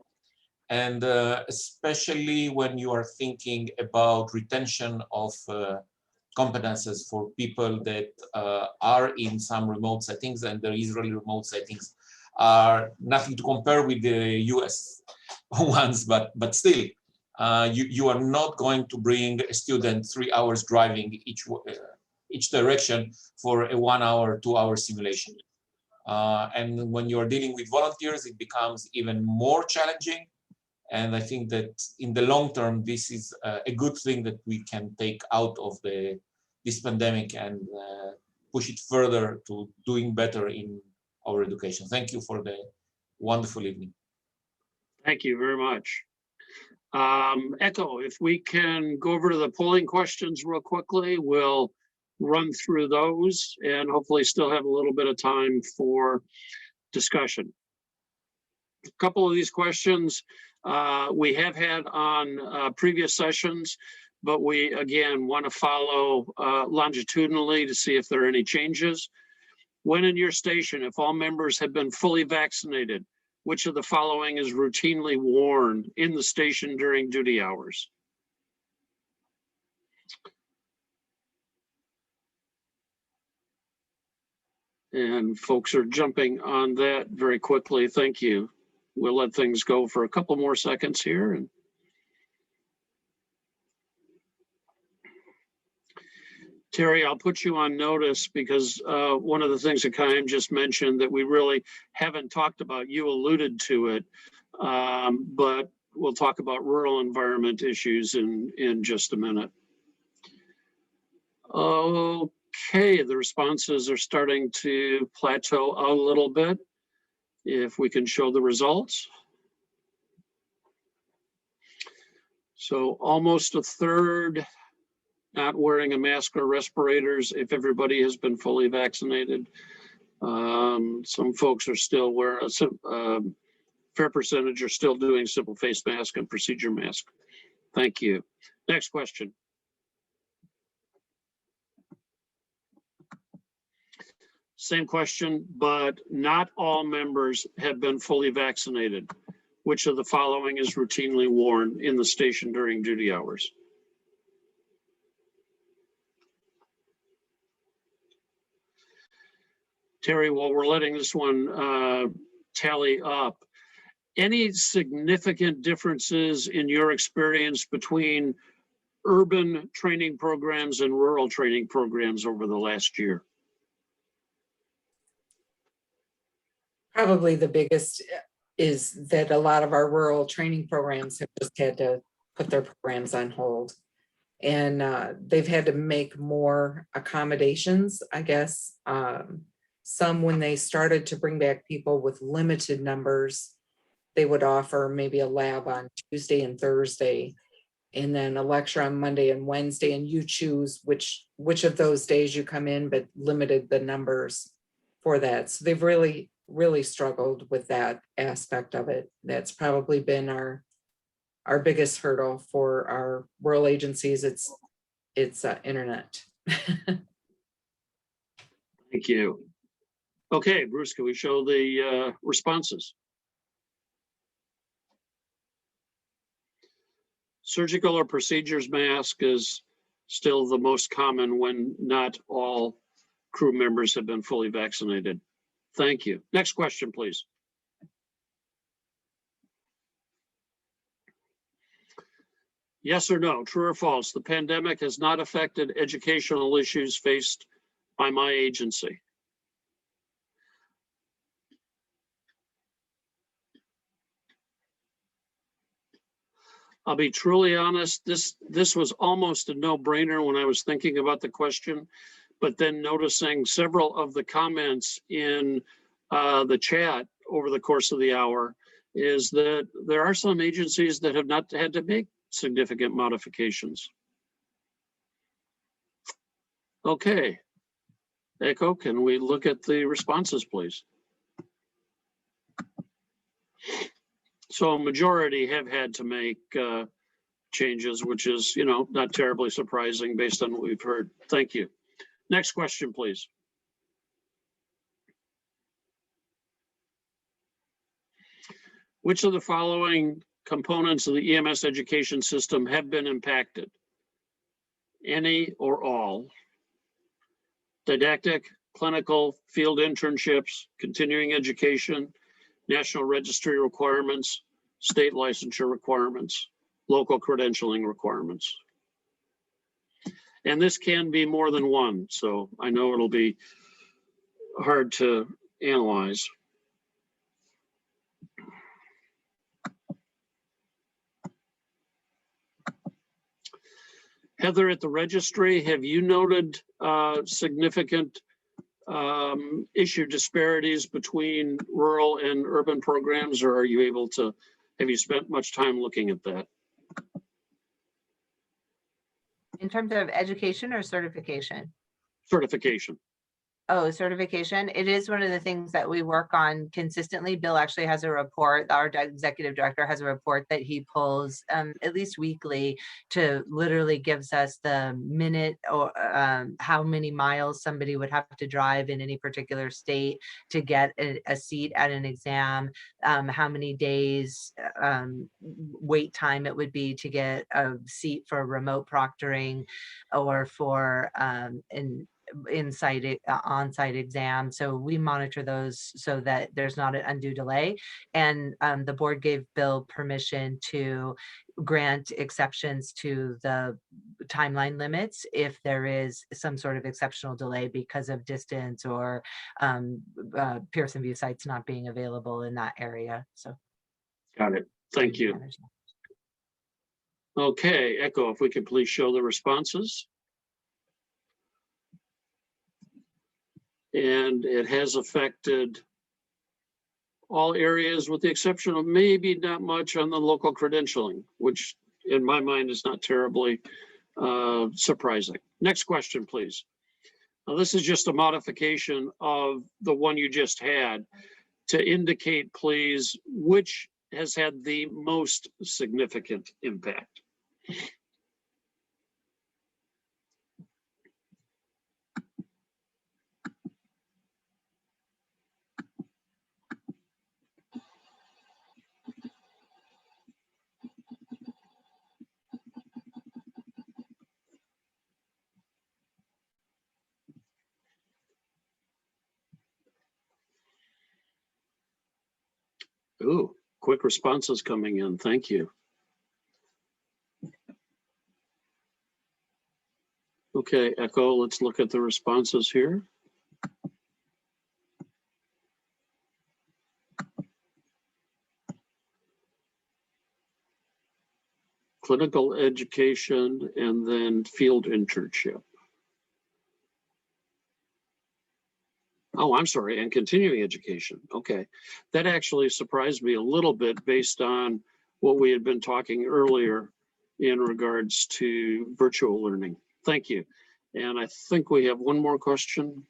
Speaker 12: And especially when you are thinking about retention of competences for people that are in some remote settings, and the Israeli remote settings are nothing to compare with the US ones, but still, you are not going to bring a student 3 hours driving each direction for a 1 hour, 2 hour simulation. And when you're dealing with volunteers, it becomes even more challenging. And I think that in the long term, this is a good thing that we can take out of this pandemic and push it further to doing better in our education. Thank you for the wonderful evening.
Speaker 1: Thank you very much. Echo, if we can go over to the polling questions real quickly, we'll run through those and hopefully still have a little bit of time for discussion. A couple of these questions we have had on previous sessions, but we again want to follow longitudinally to see if there are any changes. When in your station, if all members have been fully vaccinated, which of the following is routinely worn in the station during duty hours? And folks are jumping on that very quickly. Thank you. We'll let things go for a couple more seconds here. And Terry, I'll put you on notice because one of the things that Chaim just mentioned that we really haven't talked about, you alluded to it, but we'll talk about rural environment issues in just a minute. Okay, the responses are starting to plateau a little bit. If we can show the results. So almost a third not wearing a mask or respirators if everybody has been fully vaccinated. Some folks are still wearing, a fair percentage are still doing simple face mask and procedure mask. Thank you. Next question. Same question, but not all members have been fully vaccinated. Which of the following is routinely worn in the station during duty hours? Terry, while we're letting this one tally up, any significant differences in your experience between urban training programs and rural training programs over the last year?
Speaker 11: Probably the biggest is that a lot of our rural training programs have just had to put their programs on hold. And they've had to make more accommodations, I guess. Some, when they started to bring back people with limited numbers, they would offer maybe a lab on Tuesday and Thursday, and then a lecture on Monday and Wednesday, and you choose which of those days you come in, but limited the numbers for that. So they've really struggled with that aspect of it. That's probably been our biggest hurdle for our rural agencies. It's internet.
Speaker 1: Thank you. Okay, Bruce, can we show the responses? Surgical or procedures mask is still the most common when not all crew members have been fully vaccinated. Thank you. Next question, please. Yes or no, true or false, the pandemic has not affected educational issues faced by my agency? I'll be truly honest, this was almost a no-brainer when I was thinking about the question, but then noticing several of the comments in the chat over the course of the hour is that there are some agencies that have not had to make significant modifications. Okay. Echo, can we look at the responses, please? So a majority have had to make changes, which is, not terribly surprising based on what we've heard. Thank you. Next question, please. Which of the following components of the EMS education system have been impacted? Any or all? Didactic, clinical, field internships, continuing education, national registry requirements, state licensure requirements, local credentialing requirements. And this can be more than one, so I know it'll be hard to analyze. Heather, at the registry, have you noted significant issue disparities between rural and urban programs, or are you able to, have you spent much time looking at that?
Speaker 10: In terms of education or certification?
Speaker 1: Certification.
Speaker 10: Oh, certification. It is one of the things that we work on consistently. Bill actually has a report, our executive director has a report that he pulls at least weekly to literally gives us the minute or how many miles somebody would have to drive in any particular state to get a seat at an exam, how many days wait time it would be to get a seat for remote proctoring or for on-site exam. So we monitor those so that there's not an undue delay. And the board gave Bill permission to grant exceptions to the timeline limits if there is some sort of exceptional delay because of distance or Pearson VUE sites not being available in that area. So
Speaker 1: Got it. Thank you. Okay, Echo, if we could please show the responses. And it has affected all areas with the exception of maybe not much on the local credentialing, which in my mind is not terribly surprising. Next question, please. Now, this is just a modification of the one you just had to indicate, please, which has had the most significant impact. Ooh, quick responses coming in. Thank you. Okay, Echo, let's look at the responses here. Clinical education and then field internship. Oh, I'm sorry, and continuing education. Okay, that actually surprised me a little bit based on what we had been talking earlier in regards to virtual learning. Thank you. And I think we have one more question.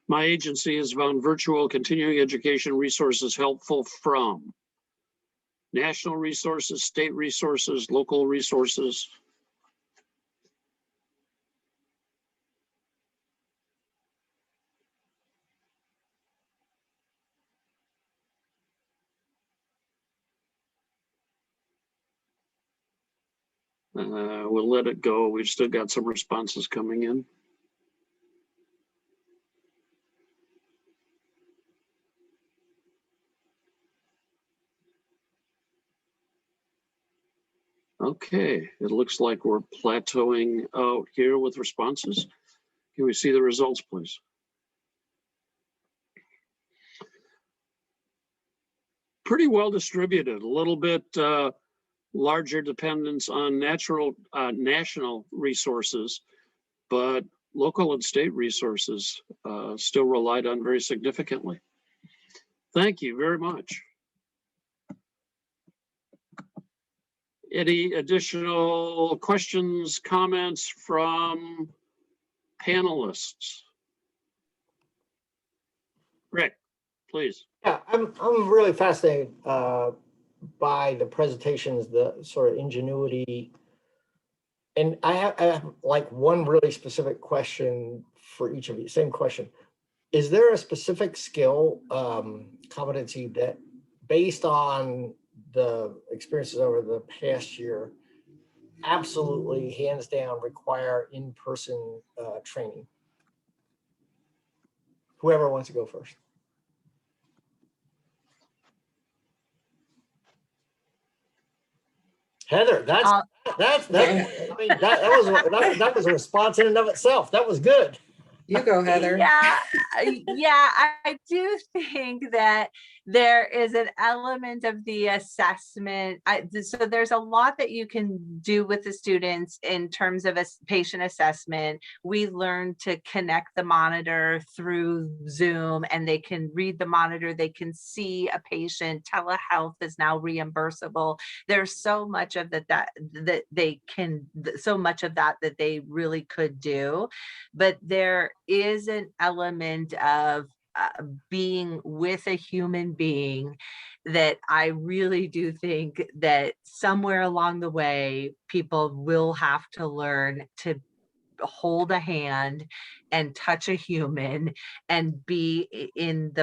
Speaker 1: My agency has found virtual continuing education resources helpful from national resources, state resources, local resources. We'll let it go. We've still got some responses coming in. Okay, it looks like we're plateauing out here with responses. Can we see the results, please? Pretty well distributed, a little bit larger dependence on national resources, but local and state resources still relied on very significantly. Thank you very much. Any additional questions, comments from panelists? Rick, please.
Speaker 3: Yeah, I'm really fascinated by the presentations, the sort of ingenuity. And I have like one really specific question for each of you, same question. Is there a specific skill, competency that based on the experiences over the past year, absolutely hands down require in-person training? Whoever wants to go first. Heather, that was a response in and of itself. That was good.
Speaker 11: You go, Heather.
Speaker 10: Yeah, I do think that there is an element of the assessment. So there's a lot that you can do with the students in terms of a patient assessment. We learn to connect the monitor through Zoom and they can read the monitor, they can see a patient. Telehealth is now reimbursable. There's so much of that they really could do, but there is an element of being with a human being that I really do think that somewhere along the way, people will have to learn to hold a hand and touch a human and be in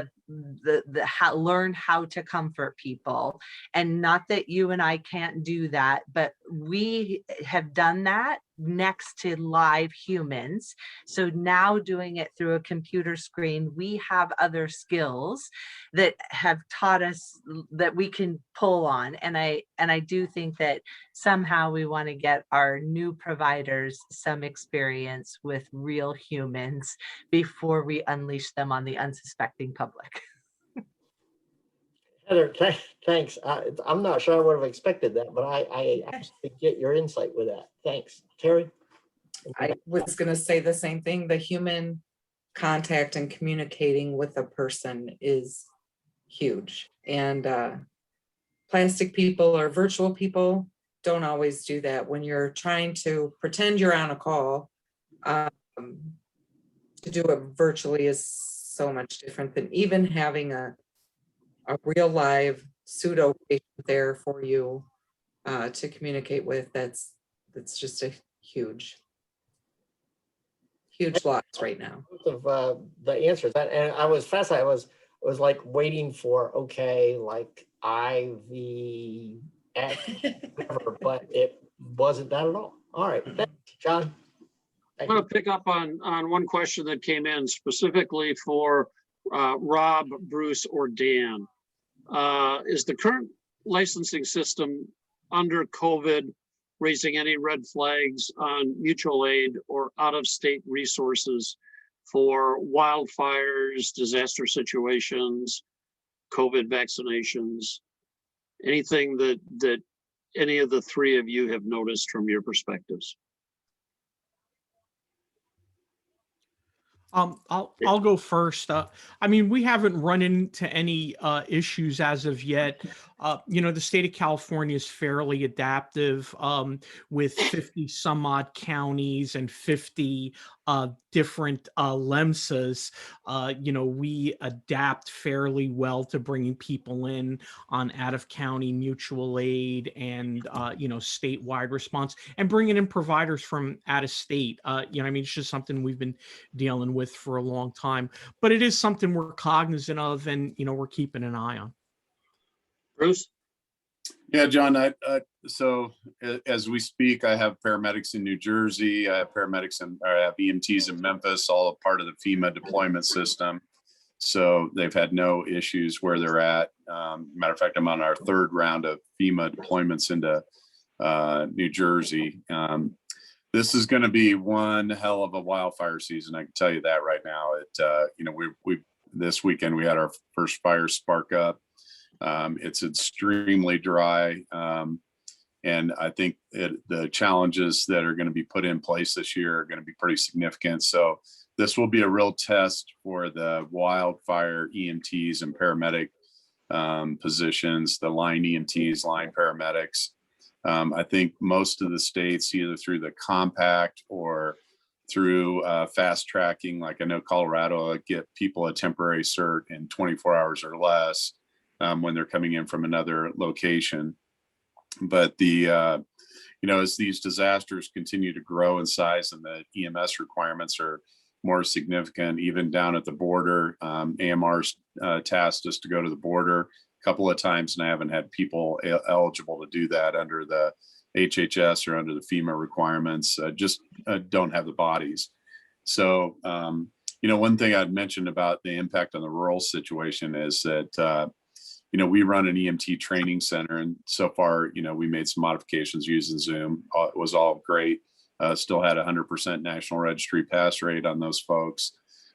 Speaker 10: learn how to comfort people. And not that you and I can't do that, but we have done that next to live humans. So now doing it through a computer screen, we have other skills that have taught us that we can pull on. And I do think that somehow we want to get our new providers some experience with real humans before we unleash them on the unsuspecting public.
Speaker 3: Heather, thanks. I'm not sure I would have expected that, but I actually get your insight with that. Thanks. Terry?
Speaker 11: I was going to say the same thing. The human contact and communicating with a person is huge. And plastic people or virtual people don't always do that. When you're trying to pretend you're on a call, to do it virtually is so much different than even having a real live pseudo patient there for you to communicate with. That's just a huge loss right now.
Speaker 3: Of the answers, and I was fascinated. I was like waiting for, okay, like IV, whatever, but it wasn't that at all. All right, thanks, John.
Speaker 1: I'm going to pick up on one question that came in specifically for Rob, Bruce, or Dan. Is the current licensing system under COVID raising any red flags on mutual aid or out-of-state resources for wildfires, disaster situations, COVID vaccinations? Anything that any of the three of you have noticed from your perspectives?
Speaker 6: I'll go first. I mean, we haven't run into any issues as of yet. The state of California is fairly adaptive with 50 some odd counties and 50 different LEMSAs. We adapt fairly well to bringing people in on out of county mutual aid and, statewide response, and bringing in providers from out of state. It's just something we've been dealing with for a long time, but it is something we're cognizant of and, we're keeping an eye on.
Speaker 1: Bruce?
Speaker 9: Yeah, John, so as we speak, I have paramedics in New Jersey, I have I have EMTs in Memphis, all a part of the FEMA deployment system. So they've had no issues where they're at. Matter of fact, I'm on our third round of FEMA deployments into New Jersey. This is going to be one hell of a wildfire season. I can tell you that right now. We this weekend we had our first fire spark up. It's extremely dry. And I think the challenges that are going to be put in place this year are going to be pretty significant. So this will be a real test for the wildfire EMTs and paramedic positions, the line EMTs, line paramedics. I think most of the states, either through the compact or through fast tracking, like I know Colorado, get people a temporary cert in 24 hours or less. When they're coming in from another location. But as these disasters continue to grow in size and the EMS requirements are more significant, even down at the border, AMR's tasked us to go to the border a couple of times, and I haven't had people eligible to do that under the HHS or under the FEMA requirements, just don't have the bodies. So, one thing I'd mentioned about the impact on the rural situation is that we run an EMT training center, and so far, we made some modifications using Zoom. It was all great. Still had 100% national registry pass rate on those folks,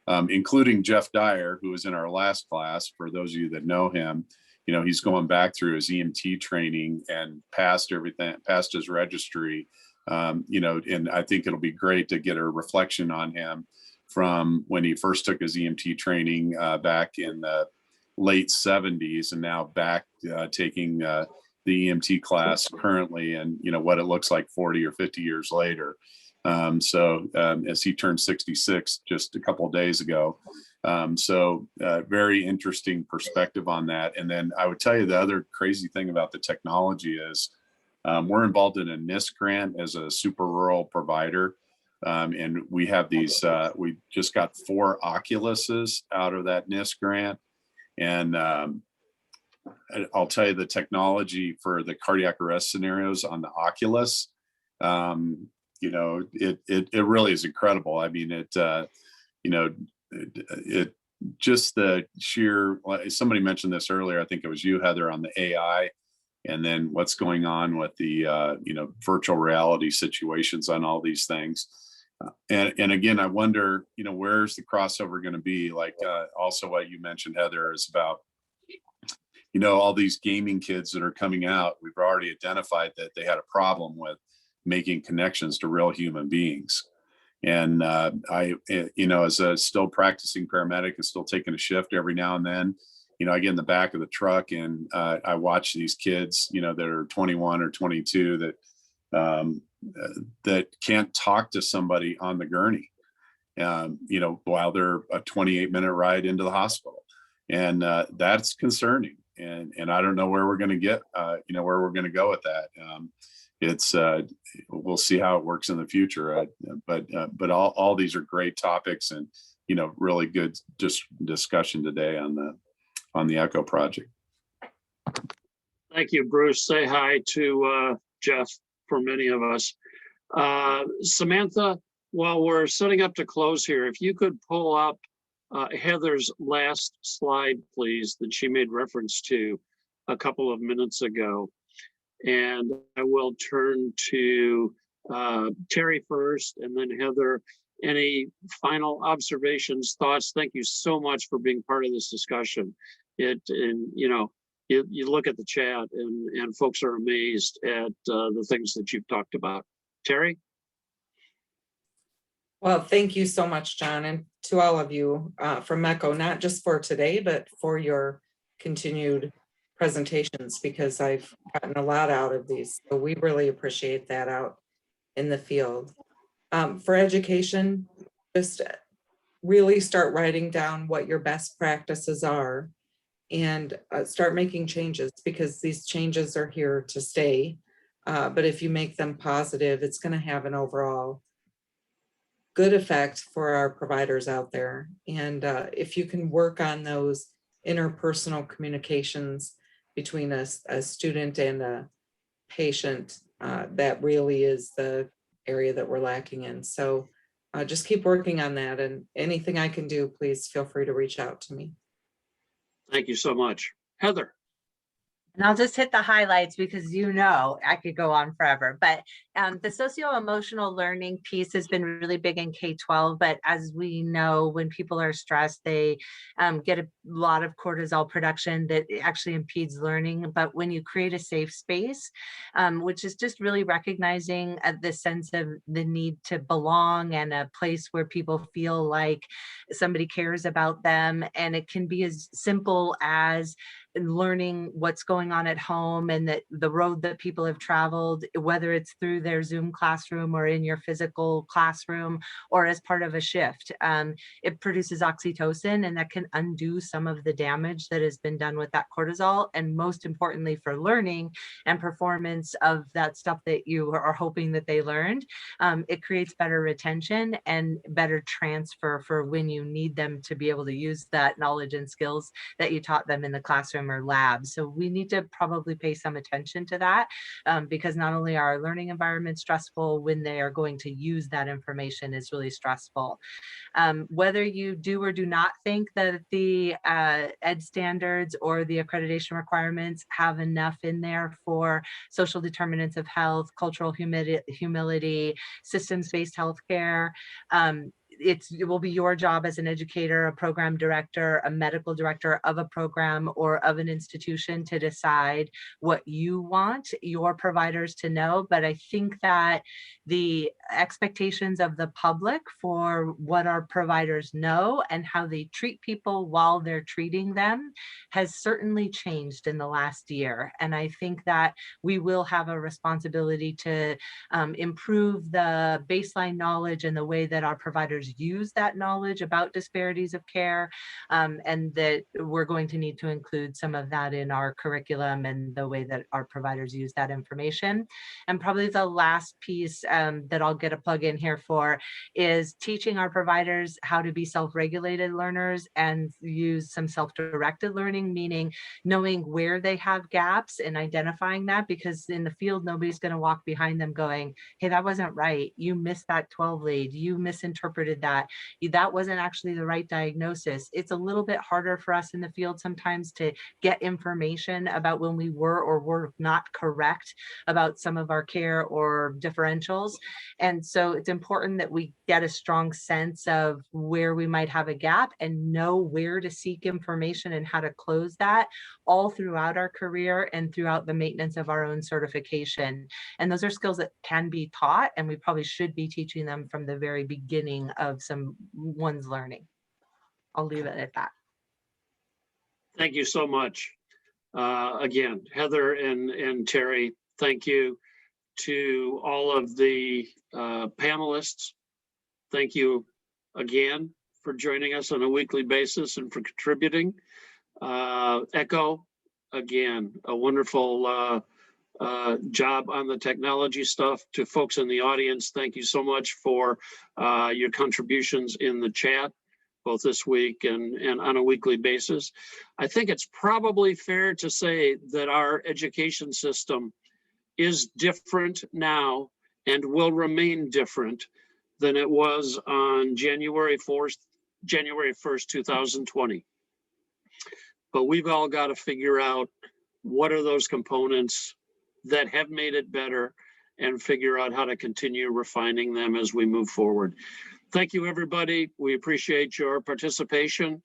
Speaker 9: including Jeff Dyer, who was in our last class. For those of you that know him, he's going back through his EMT training and passed his registry. And I think it'll be great to get a reflection on him from when he first took his EMT training back in the late 70s and now back taking the EMT class currently, and what it looks like 40 or 50 years later. As he turned 66 just a couple of days ago. Very interesting perspective on that. And then I would tell you the other crazy thing about the technology is we're involved in a NIST grant as a super rural provider. And we have these, we just got 4 Oculuses out of that NIST grant. And I'll tell you, the technology for the cardiac arrest scenarios on the Oculus, you know, it really is incredible. I mean, you know, it just the sheer, somebody mentioned this earlier, I think it was you, Heather, on the AI, and then what's going on with the, you know, virtual reality situations on all these things. And again, I wonder, you know, where's the crossover going to be? Like also what you mentioned, Heather, is about, you know, all these gaming kids that are coming out. We've already identified that they had a problem with making connections to real human beings. And I, you know, as a still practicing paramedic and still taking a shift every now and then, you know, I get in the back of the truck and I watch these kids, you know, that are 21 or 22 that can't talk to somebody on the gurney, you know, while they're a 28-minute ride into the hospital. And that's concerning. And I don't know where we're going to get, you know, where we're going to go with that. It's we'll see how it works in the future. But all these are great topics, and, you know, really good discussion today on the ECHO project.
Speaker 1: Thank you, Bruce. Say hi to Jeff for many of us. Samantha, while we're setting up to close here, if you could pull up Heather's last slide, please, that she made reference to a couple of minutes ago. And I will turn to Terry first, and then Heather. Any final observations, thoughts? Thank you so much for being part of this discussion. You know, you look at the chat and folks are amazed at the things that you've talked about. Terry?
Speaker 11: Well, thank you so much, John, and to all of you from ECHO, not just for today, but for your continued presentations, because I've gotten a lot out of these. So we really appreciate that out in the field. For education, just really start writing down what your best practices are and start making changes, because these changes are here to stay. But if you make them positive, it's going to have an overall good effect for our providers out there. And if you can work on those interpersonal communications between a student and a patient, that really is the area that we're lacking in. So just keep working on that, and anything I can do, please feel free to reach out to me.
Speaker 1: Thank you so much. Heather?
Speaker 10: And I'll just hit the highlights, because, you know, I could go on forever, but the socio-emotional learning piece has been really big in K-12. But as we know, when people are stressed, they get a lot of cortisol production that actually impedes learning. But when you create a safe space, which is just really recognizing the sense of the need to belong and a place where people feel like somebody cares about them. And it can be as simple as learning what's going on at home and that the road that people have traveled, whether it's through their Zoom classroom or in your physical classroom or as part of a shift. It produces oxytocin, and that can undo some of the damage that has been done with that cortisol. And most importantly, for learning and performance of that stuff that you are hoping that they learned, it creates better retention and better transfer for when you need them to be able to use that knowledge and skills that you taught them in the classroom or lab. So we need to probably pay some attention to that, because not only are our learning environments stressful, when they are going to use that information is really stressful. Whether you do or do not think that the ed standards or the accreditation requirements have enough in there for social determinants of health, cultural humility, systems-based healthcare, it will be your job as an educator, a program director, a medical director of a program or of an institution to decide what you want your providers to know. But I think that the expectations of the public for what our providers know and how they treat people while they're treating them has certainly changed in the last year. And I think that we will have a responsibility to improve the baseline knowledge and the way that our providers use that knowledge about disparities of care, and that we're going to need to include some of that in our curriculum and the way that our providers use that information. And probably the last piece that I'll I'll get a plug in here for, is teaching our providers how to be self-regulated learners and use some self-directed learning, meaning knowing where they have gaps and identifying that, because in the field, nobody's going to walk behind them going, hey, that wasn't right. You missed that 12 lead. You misinterpreted that. That wasn't actually the right diagnosis. It's a little bit harder for us in the field sometimes to get information about when we were or were not correct about some of our care or differentials. And so it's important that we get a strong sense of where we might have a gap and know where to seek information and how to close that all throughout our career and throughout the maintenance of our own certification. And those are skills that can be taught, and we probably should be teaching them from the very beginning of someone's learning. I'll leave it at that.
Speaker 1: Thank you so much. Again, Heather and Terry, thank you. To all of the panelists, thank you again for joining us on a weekly basis and for contributing. Echo, again, a wonderful job on the technology stuff. To folks in the audience, thank you so much for your contributions in the chat, both this week and on a weekly basis. I think it's probably fair to say that our education system is different now and will remain different than it was on January 1st, 2020. But we've all got to figure out what are those components that have made it better and figure out how to continue refining them as we move forward. Thank you, everybody. We appreciate your participation.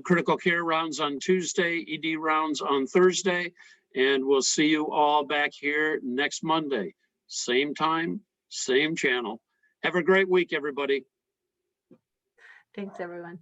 Speaker 1: Critical care rounds on Tuesday, ED rounds on Thursday, and we'll see you all back here next Monday. Same time, same channel. Have a great week, everybody.
Speaker 10: Thanks, everyone.